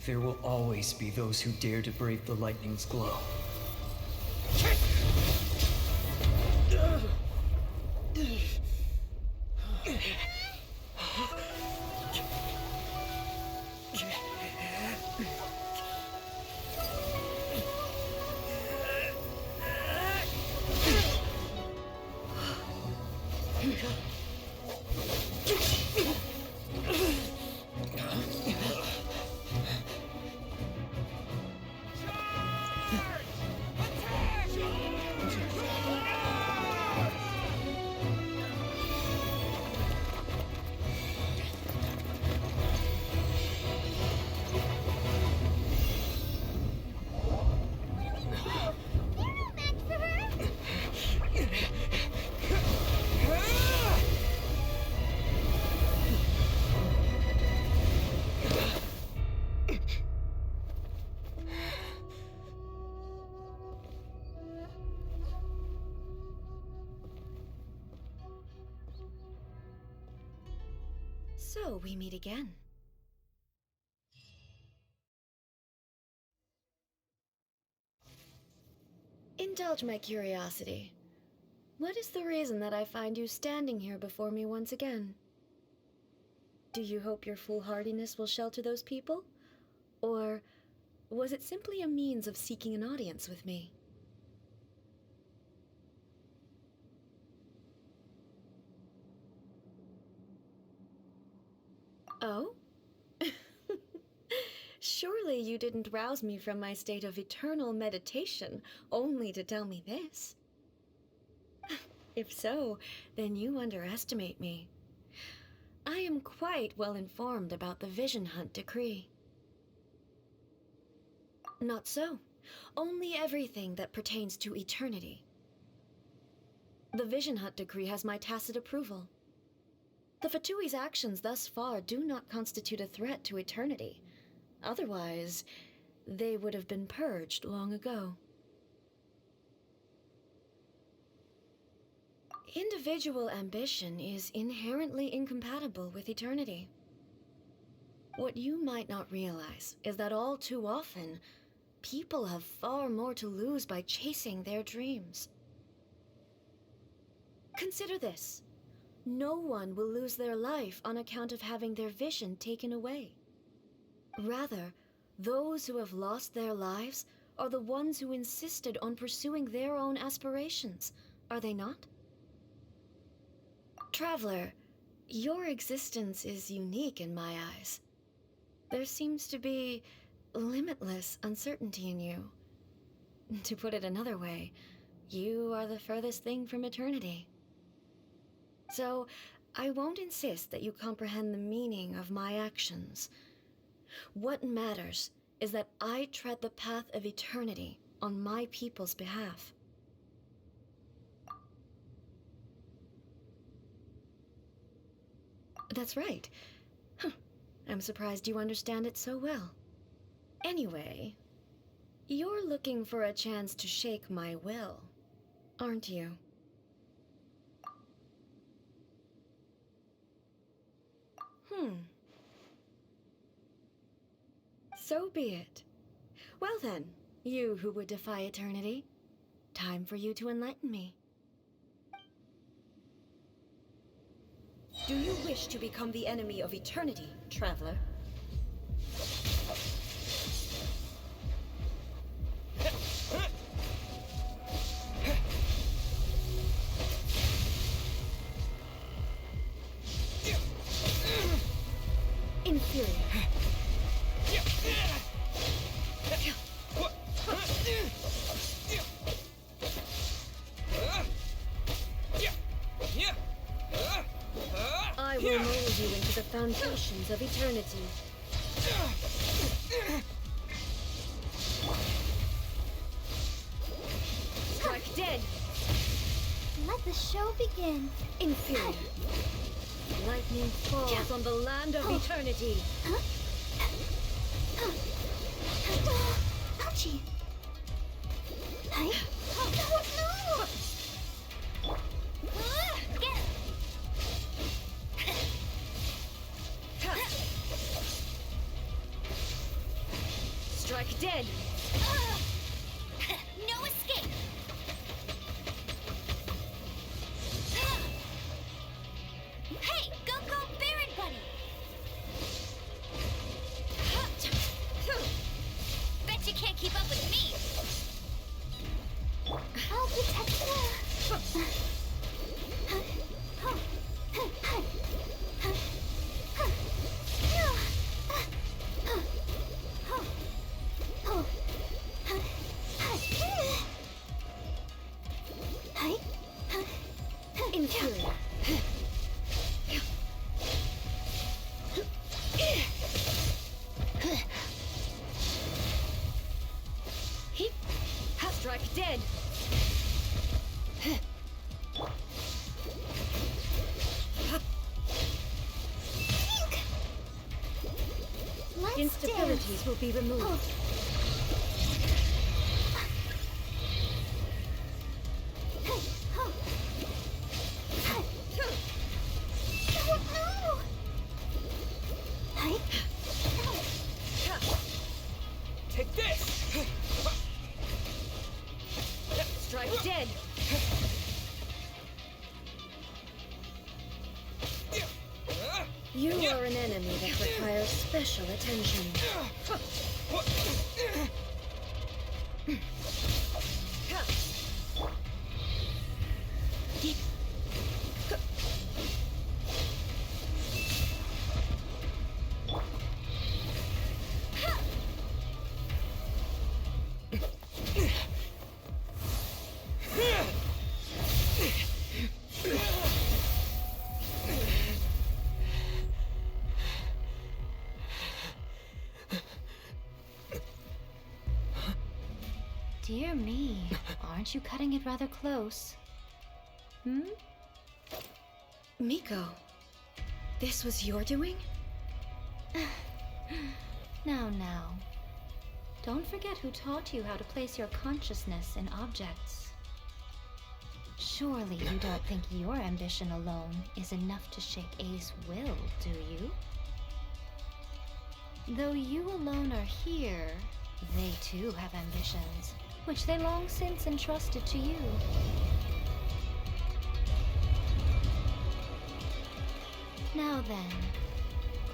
There will always be those who dare to brave the lightning's glow. So, we meet again. Indulge my curiosity. What is the reason that I find you standing here before me once again? Do you hope your foolhardiness will shelter those people? Or was it simply a means of seeking an audience with me? Oh? Surely you didn't rouse me from my state of eternal meditation only to tell me this. If so, then you underestimate me. I am quite well informed about the Vision Hunt decree. Not so. Only everything that pertains to eternity. The Vision Hunt decree has my tacit approval. The Fatui's actions thus far do not constitute a threat to eternity. Otherwise, they would have been purged long ago. Individual ambition is inherently incompatible with eternity. What you might not realize is that all too often, people have far more to lose by chasing their dreams. Consider this. No one will lose their life on account of having their vision taken away. Rather, those who have lost their lives are the ones who insisted on pursuing their own aspirations, are they not? Traveler, your existence is unique in my eyes. There seems to be limitless uncertainty in you. To put it another way, you are the furthest thing from eternity. So, I won't insist that you comprehend the meaning of my actions. What matters is that I tread the path of eternity on my people's behalf. That's right. I'm surprised you understand it so well. Anyway, you're looking for a chance to shake my will, aren't you? So be it. Well then, you who would defy eternity, time for you to enlighten me. Do you wish to become the enemy of eternity, traveler? Inferior. I will mold you into the foundations of eternity. Strike dead! Let the show begin. Inferior. Lightning falls on the land of eternity. Ouchie! Hey? Oh, no! Strike dead! No escape! Hey, go Baron Bunny! Bet you can't keep up with me! I'll protect you! Inferior. Strike dead. Instabilities will be removed. Take this! Strike dead. You are an enemy that requires special attention. Dear me, aren't you cutting it rather close? Miko, this was your doing? Now. Don't forget who taught you how to place your consciousness in objects. Surely you don't think your ambition alone is enough to shake A's will, do you? Though you alone are here, they too have ambitions, which they long since entrusted to you. Now then,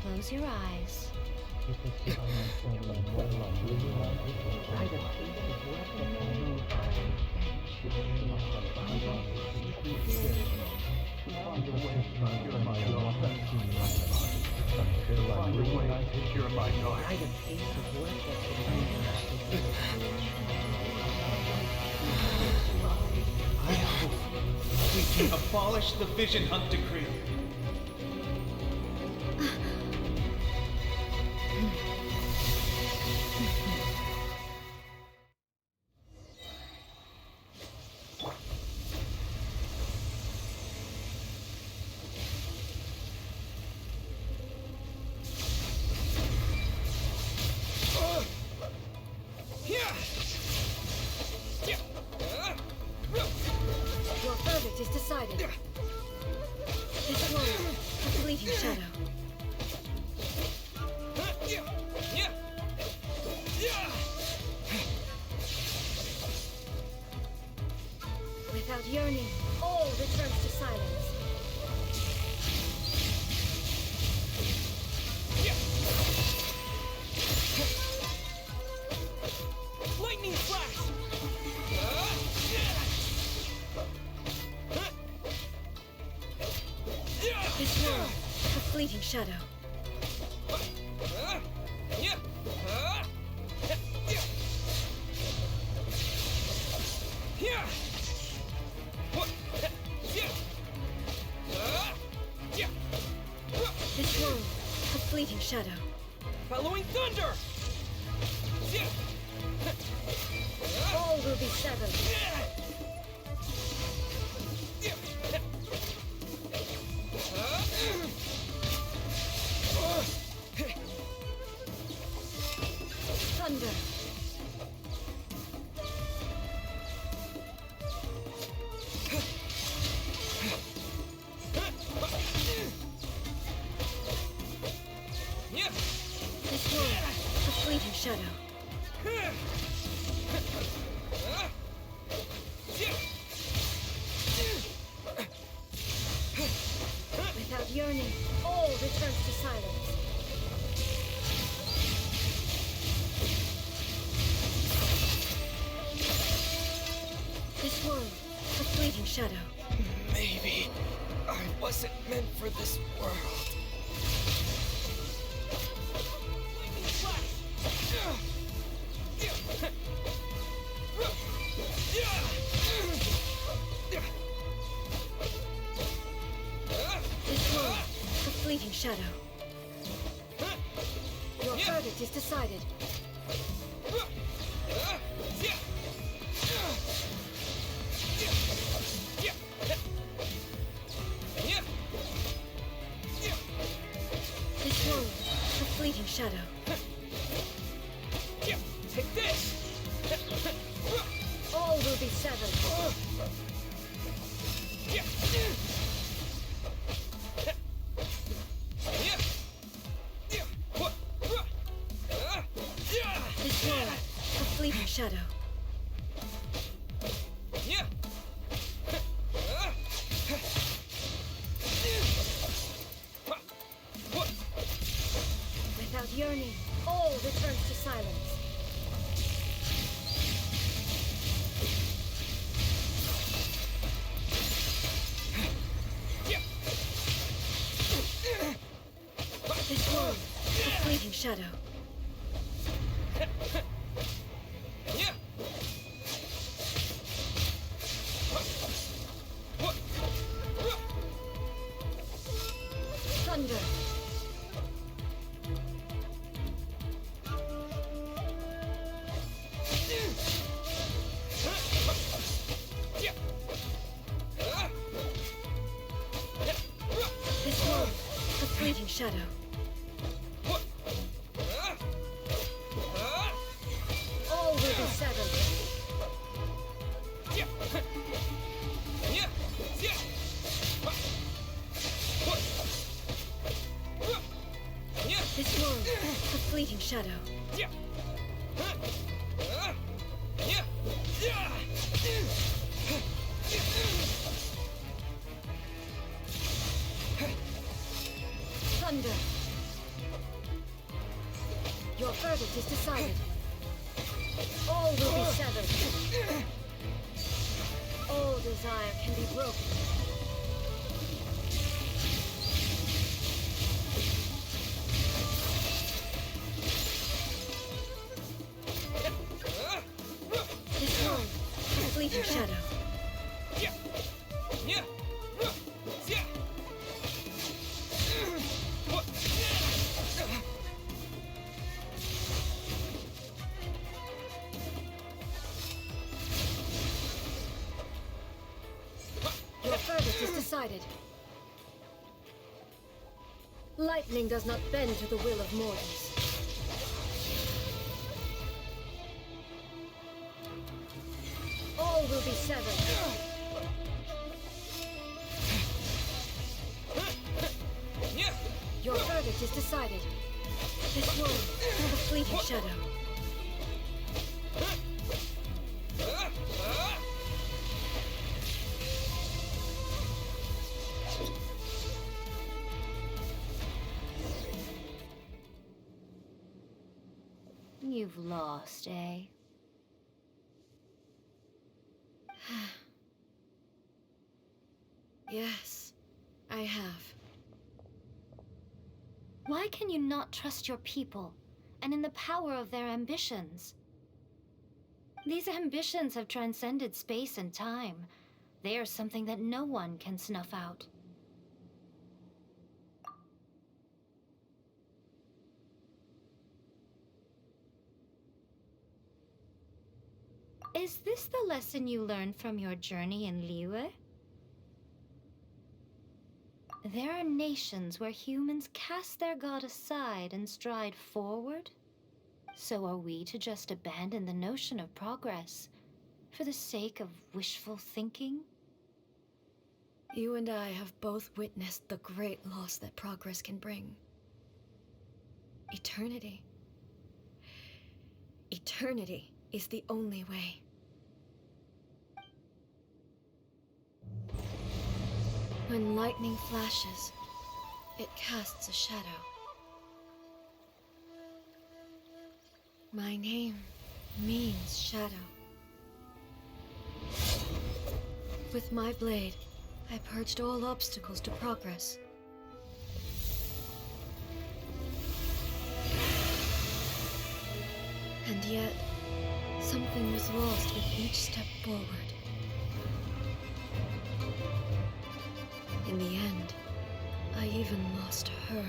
close your eyes. I hope we can abolish the Vision Hunt Decree. Your verdict is decided. This one, a fleeting shadow. Without yearning, all returns to silence. fleeting shadow. This world, a fleeting shadow. Following thunder! All will be severed. Thunder. This world, a fleeting shadow. Without yearning, all returns to silence. This world, a fleeting shadow. Maybe I wasn't meant for this world. This world, a fleeting shadow. Your verdict is decided. This world, a fleeting shadow. Take this! All will be severed. This world, a fleeting shadow. Without yearning, all returns to silence. This world, a fleeting shadow. Thunder. This world, a fleeting shadow. All will be severed. This world, a fleeting shadow. Thunder. Your verdict is decided. All will be severed. All desire can be broken. This world, a fleeting shadow. Your verdict is decided. Lightning does not bend to the will of mortals. All will be severed. Your verdict is decided. This world, a fleeting shadow. You've lost, eh? Yes, I have. Why can you not trust your people and in the power of their ambitions? These ambitions have transcended space and time. They are something that no one can snuff out. Is this the lesson you learned from your journey in Liyue? There are nations where humans cast their god aside and stride forward. So are we to just abandon the notion of progress for the sake of wishful thinking? You and I have both witnessed the great loss that progress can bring. Eternity. Eternity is the only way. When lightning flashes, it casts a shadow. My name means shadow. With my blade, I purged all obstacles to progress. And yet, something was lost with each step forward. In the end, I even lost her.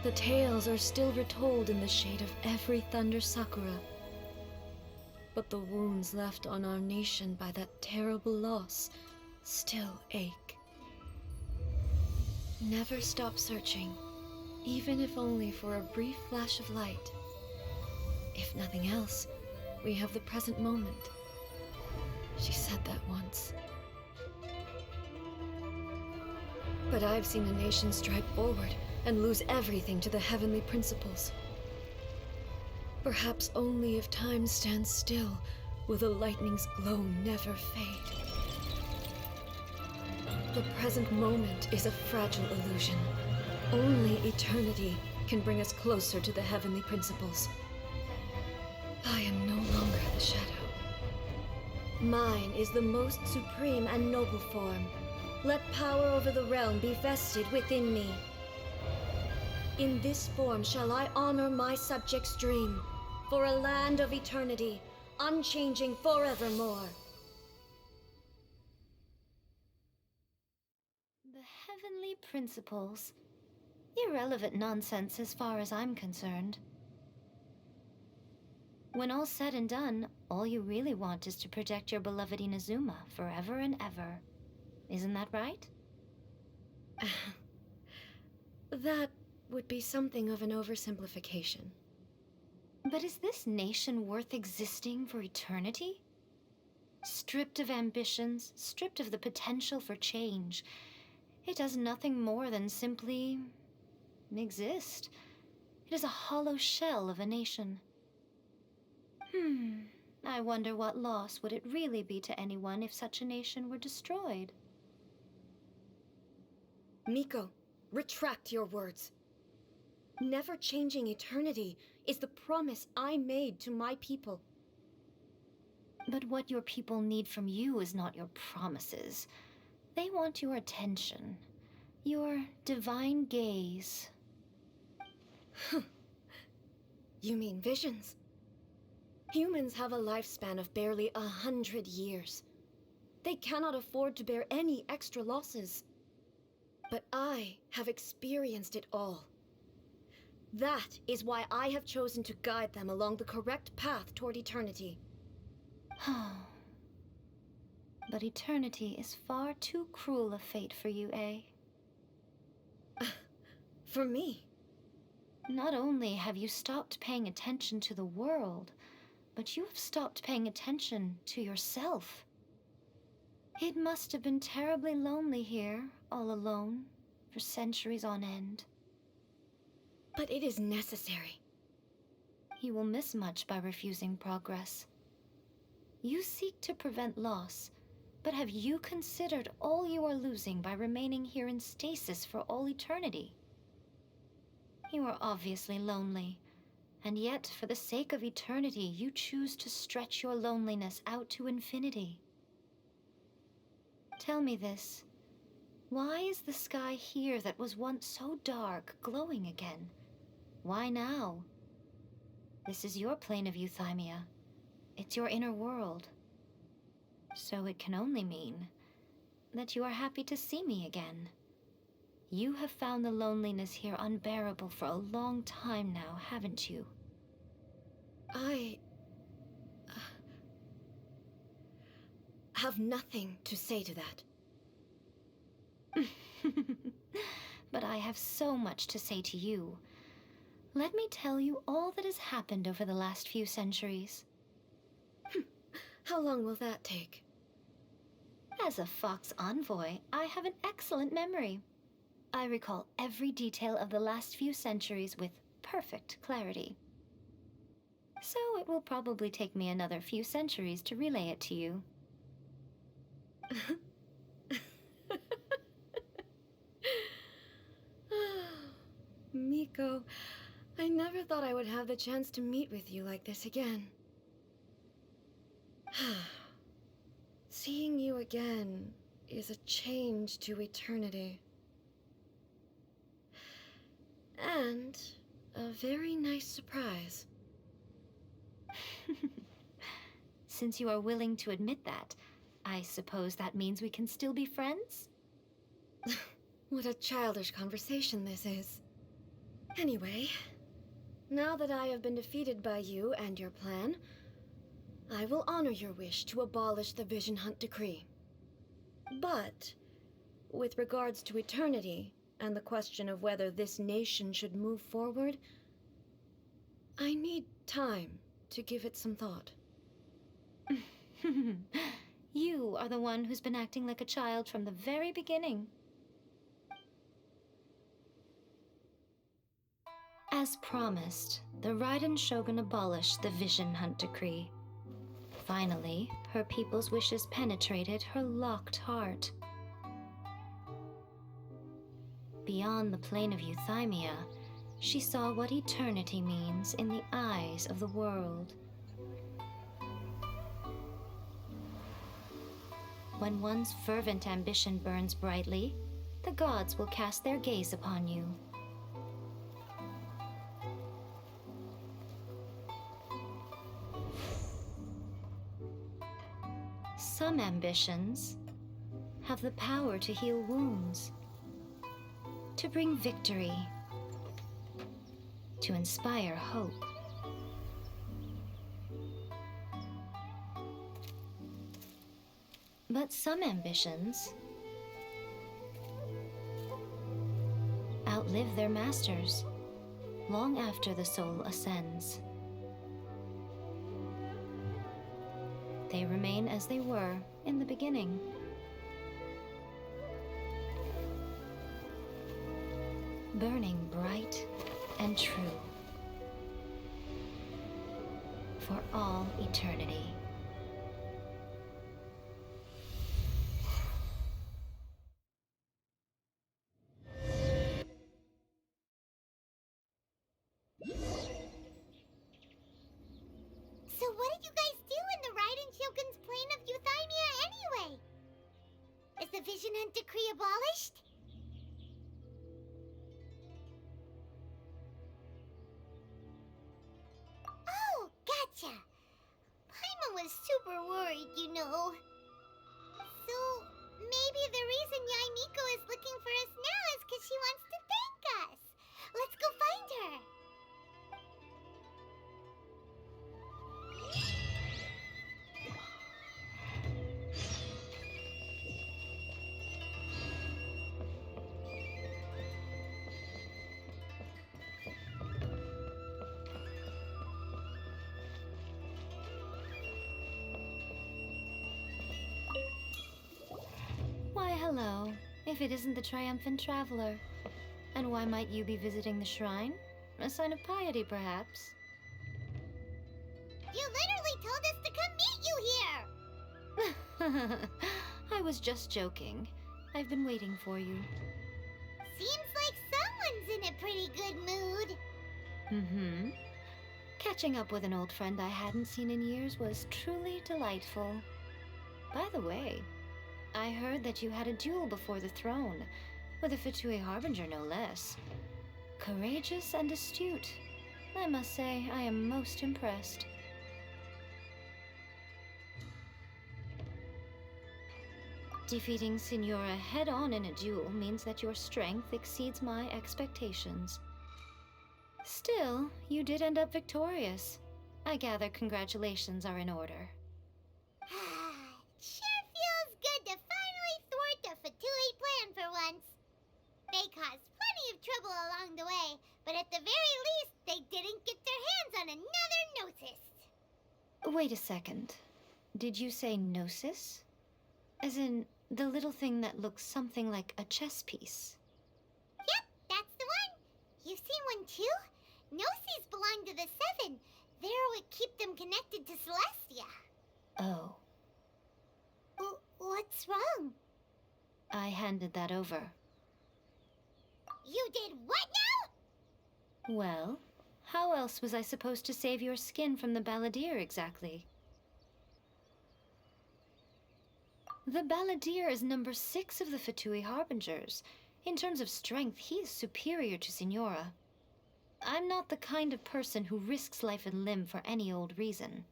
The tales are still retold in the shade of every Thunder Sakura. But the wounds left on our nation by that terrible loss still ache. Never stop searching, even if only for a brief flash of light. If nothing else, we have the present moment. She said that once. But I've seen a nation stride forward and lose everything to the heavenly principles. Perhaps only if time stands still will the lightning's glow never fade. The present moment is a fragile illusion. Only eternity can bring us closer to the heavenly principles. I am no longer the shadow. Mine is the most supreme and noble form. Let power over the realm be vested within me. In this form shall I honor my subjects' dream, for a land of eternity, unchanging forevermore. The heavenly principles. Irrelevant nonsense as far as I'm concerned. When all's said and done, all you really want is to protect your beloved Inazuma forever and ever. Isn't that right? That would be something of an oversimplification. But is this nation worth existing for eternity? Stripped of ambitions, stripped of the potential for change, it does nothing more than simply exist. It is a hollow shell of a nation. I wonder what loss would it really be to anyone if such a nation were destroyed? Miko, retract your words. Never changing eternity is the promise I made to my people. But what your people need from you is not your promises. They want your attention, your divine gaze. You mean visions? Humans have a lifespan of barely 100 years. They cannot afford to bear any extra losses. But I have experienced it all. That is why I have chosen to guide them along the correct path toward eternity. But eternity is far too cruel a fate for you, eh? For me? Not only have you stopped paying attention to the world, but you have stopped paying attention to yourself. It must have been terribly lonely here, all alone, for centuries on end. But it is necessary. You will miss much by refusing progress. You seek to prevent loss, but have you considered all you are losing by remaining here in stasis for all eternity? You are obviously lonely, and yet for the sake of eternity you choose to stretch your loneliness out to infinity. Tell me this. Why is the sky here that was once so dark glowing again? Why now? This is your plane of euthymia. It's your inner world. So it can only mean that you are happy to see me again. You have found the loneliness here unbearable for a long time now, haven't you? I have nothing to say to that. But I have so much to say to you. Let me tell you all that has happened over the last few centuries. How long will that take? As a Fox envoy, I have an excellent memory. I recall every detail of the last few centuries with perfect clarity. So it will probably take me another few centuries to relay it to you. Miko, I never thought I would have the chance to meet with you like this again. Seeing you again is a change to eternity. And a very nice surprise. Since you are willing to admit that, I suppose that means we can still be friends? What a childish conversation this is. Anyway, now that I have been defeated by you and your plan, I will honor your wish to abolish the Vision Hunt Decree. But, with regards to eternity and the question of whether this nation should move forward, I need time to give it some thought. You are the one who's been acting like a child from the very beginning. As promised, the Raiden Shogun abolished the Vision Hunt Decree. Finally, her people's wishes penetrated her locked heart. Beyond the plane of euthymia, she saw what eternity means in the eyes of the world. When one's fervent ambition burns brightly, the gods will cast their gaze upon you. Some ambitions have the power to heal wounds, to bring victory, to inspire hope. But some ambitions outlive their masters long after the soul ascends. They remain as they were in the beginning. Burning bright and true for all eternity. So what did you guys do in the Raiden Shogun's plane of euthymia anyway? Is the Vision Hunt Decree abolished? Oh, gotcha. Paimon was super worried, you know. So, maybe the reason Yae Miko is looking for us now is because she wants to thank us. Let's go find her. Why, hello, if it isn't the triumphant traveler. And why might you be visiting the shrine? A sign of piety, perhaps? You literally told us to come meet you here! I was just joking. I've been waiting for you. Seems like someone's in a pretty good mood. Mm-hmm. Catching up with an old friend I hadn't seen in years was truly delightful. By the way, I heard that you had a duel before the throne, with a Fatui Harbinger no less. Courageous and astute. I must say, I am most impressed. Defeating Signora head-on in a duel means that your strength exceeds my expectations. Still, you did end up victorious. I gather congratulations are in order. Sure feels good to finally thwart the Fatui plan for once. They caused plenty of trouble along the way, but at the very least, they didn't get their hands on another Gnosis. Wait a second. Did you say Gnosis? As in, the little thing that looks something like a chess piece? Yep, that's the one. You've seen one too? Gnosis belong to the Seven. They're what keep them connected to Celestia. Oh. What's wrong? I handed that over. You did what now? Well, how else was I supposed to save your skin from the Balladeer exactly? The Balladeer is number 6 of the Fatui Harbingers. In terms of strength, he is superior to Signora. I'm not the kind of person who risks life and limb for any old reason.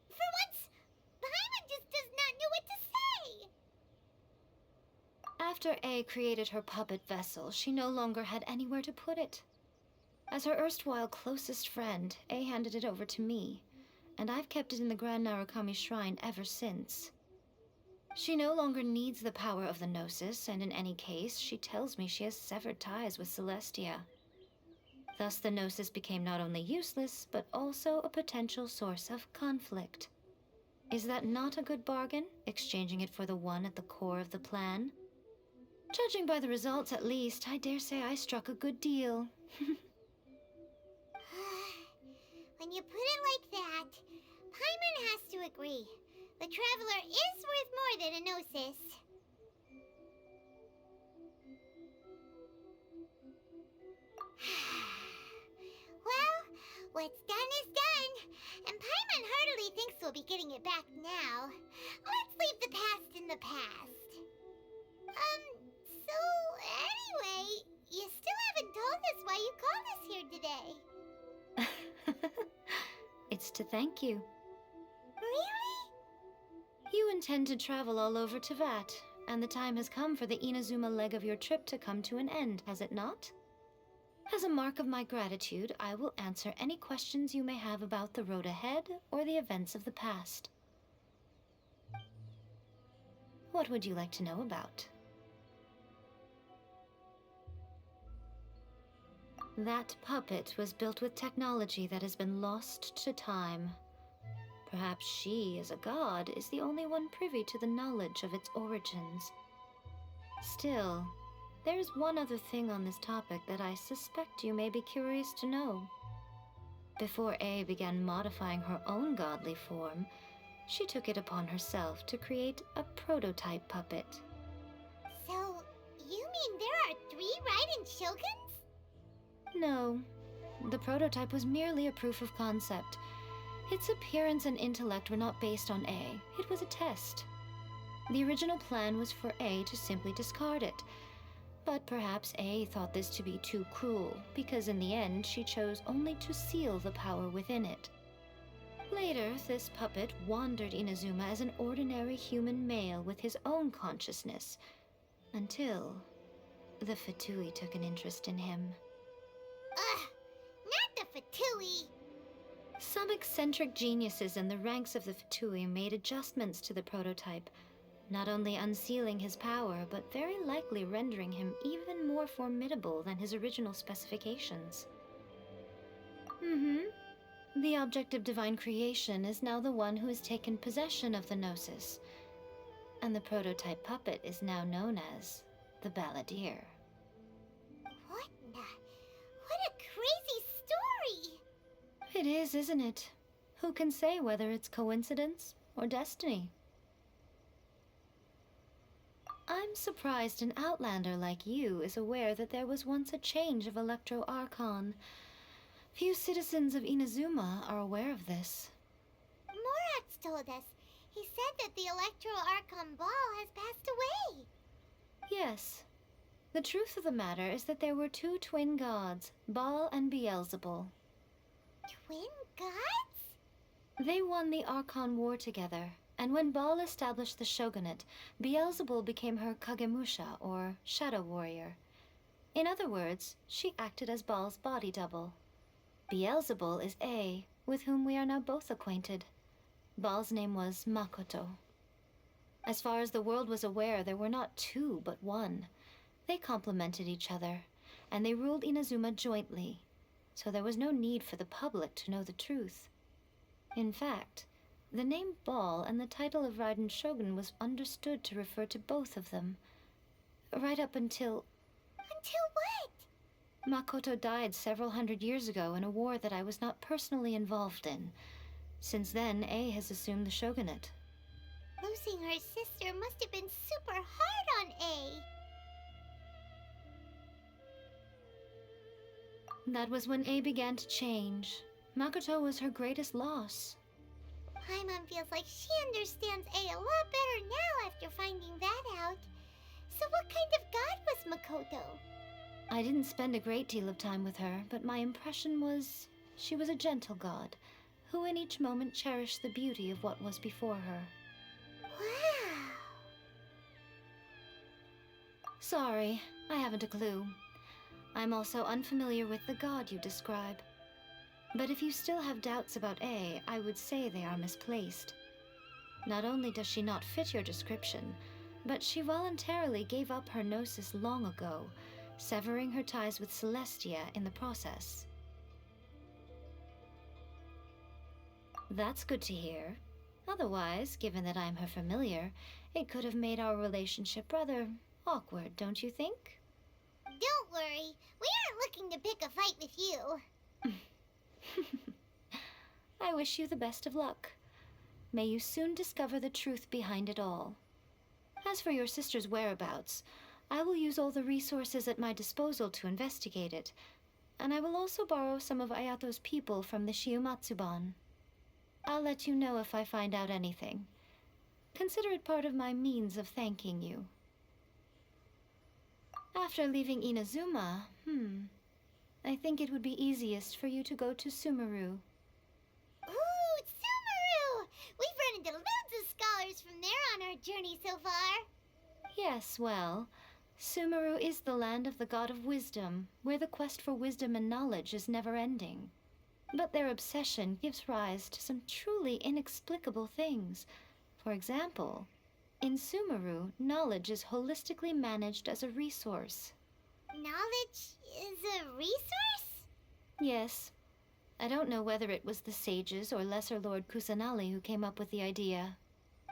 For once, Paimon just does not know what to say. After A created her puppet vessel, she no longer had anywhere to put it. As her erstwhile closest friend, A handed it over to me, and I've kept it in the Grand Narukami Shrine ever since. She no longer needs the power of the Gnosis, and in any case, she tells me she has severed ties with Celestia. Thus the Gnosis became not only useless, but also a potential source of conflict. Is that not a good bargain, exchanging it for the one at the core of the plan? Judging by the results at least, I dare say I struck a good deal. When you put it like that, Paimon has to agree. The Traveler is worth more than a Gnosis. Well, what's done is done, and Paimon heartily thinks we'll be getting it back now. Let's leave the past in the past. So anyway, you still haven't told us why you called us here today. It's to thank you. Really? You intend to travel all over Teyvat, and the time has come for the Inazuma leg of your trip to come to an end, has it not? As a mark of my gratitude, I will answer any questions you may have about the road ahead or the events of the past. What would you like to know about? That puppet was built with technology that has been lost to time. Perhaps she, as a god, is the only one privy to the knowledge of its origins. Still, there's one other thing on this topic that I suspect you may be curious to know. Before A began modifying her own godly form, she took it upon herself to create a prototype puppet. So, you mean there are 3 Raiden Shoguns? No, the prototype was merely a proof of concept. Its appearance and intellect were not based on A, it was a test. The original plan was for A to simply discard it, but perhaps A thought this to be too cruel, because in the end she chose only to seal the power within it. Later, this puppet wandered Inazuma as an ordinary human male with his own consciousness, until the Fatui took an interest in him. Ugh! Not the Fatui! Some eccentric geniuses in the ranks of the Fatui made adjustments to the prototype, not only unsealing his power, but very likely rendering him even more formidable than his original specifications. The object of divine creation is now the one who has taken possession of the Gnosis, and the prototype puppet is now known as the Balladeer. What a crazy story! It is, isn't it? Who can say whether it's coincidence or destiny? I'm surprised an outlander like you is aware that there was once a change of Electro Archon. Few citizens of Inazuma are aware of this. More Fox told us. He said that the Electro Archon Ball has passed away. Yes. The truth of the matter is that there were two twin gods, Baal and Beelzebul. Twin gods? They won the Archon War together, and when Baal established the shogunate, Beelzebul became her Kagemusha, or shadow warrior. In other words, she acted as Baal's body double. Beelzebul is A, with whom we are now both acquainted. Baal's name was Makoto. As far as the world was aware, there were not two, but one. They complemented each other, and they ruled Inazuma jointly, so there was no need for the public to know the truth. In fact, the name Baal and the title of Raiden Shogun was understood to refer to both of them. Right up until... Until what? Makoto died several hundred years ago in a war that I was not personally involved in. Since then, A has assumed the shogunate. Losing her sister must have been super hard on A. That was when A began to change. Makoto was her greatest loss. Paimon feels like she understands A lot better now after finding that out. So what kind of god was Makoto? I didn't spend a great deal of time with her, but my impression was she was a gentle god, who in each moment cherished the beauty of what was before her. Wow. Sorry, I haven't a clue. I'm also unfamiliar with the god you describe. But if you still have doubts about A, I would say they are misplaced. Not only does she not fit your description, but she voluntarily gave up her gnosis long ago, severing her ties with Celestia in the process. That's good to hear. Otherwise, given that I'm her familiar, it could have made our relationship rather awkward, don't you think? Don't worry, we aren't looking to pick a fight with you. I wish you the best of luck. May you soon discover the truth behind it all. As for your sister's whereabouts, I will use all the resources at my disposal to investigate it, and I will also borrow some of Ayato's people from the Shiumatsuban. I'll let you know if I find out anything. Consider it part of my means of thanking you. After leaving Inazuma, I think it would be easiest for you to go to Sumeru. Ooh, Sumeru! We've run into loads of scholars from there on our journey so far. Yes, well, Sumeru is the land of the god of wisdom, where the quest for wisdom and knowledge is never-ending. But their obsession gives rise to some truly inexplicable things. For example, in Sumeru, knowledge is holistically managed as a resource. Knowledge is a resource? Yes. I don't know whether it was the sages or Lesser Lord Kusanali who came up with the idea.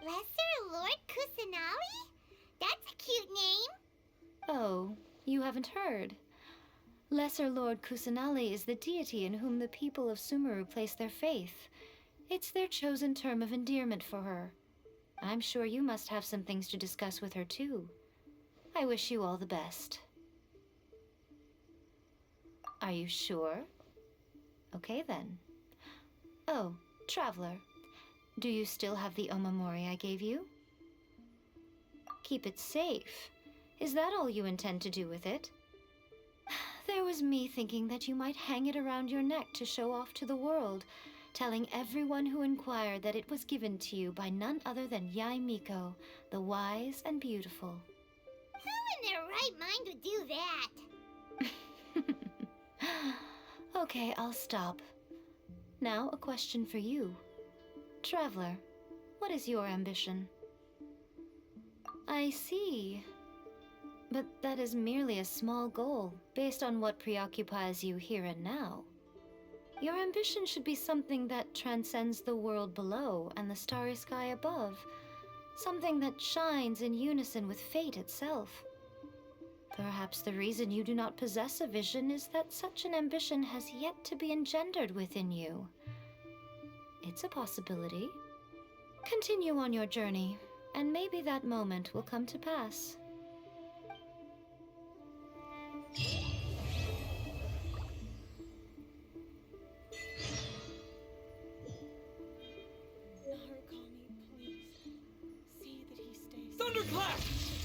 Lesser Lord Kusanali? That's a cute name. Oh, you haven't heard. Lesser Lord Kusanali is the deity in whom the people of Sumeru place their faith. It's their chosen term of endearment for her. I'm sure you must have some things to discuss with her too. I wish you all the best. Are you sure? Okay then. Oh, Traveler, do you still have the omamori I gave you? Keep it safe. Is that all you intend to do with it? There was me thinking that you might hang it around your neck to show off to the world, telling everyone who inquired that it was given to you by none other than Yae Miko, the wise and beautiful. Who in their right mind would do that? Okay, I'll stop. Now, a question for you. Traveler, what is your ambition? I see. But that is merely a small goal, based on what preoccupies you here and now. Your ambition should be something that transcends the world below and the starry sky above. Something that shines in unison with fate itself. Perhaps the reason you do not possess a vision is that such an ambition has yet to be engendered within you. It's a possibility. Continue on your journey, and maybe that moment will come to pass. Thunderclap!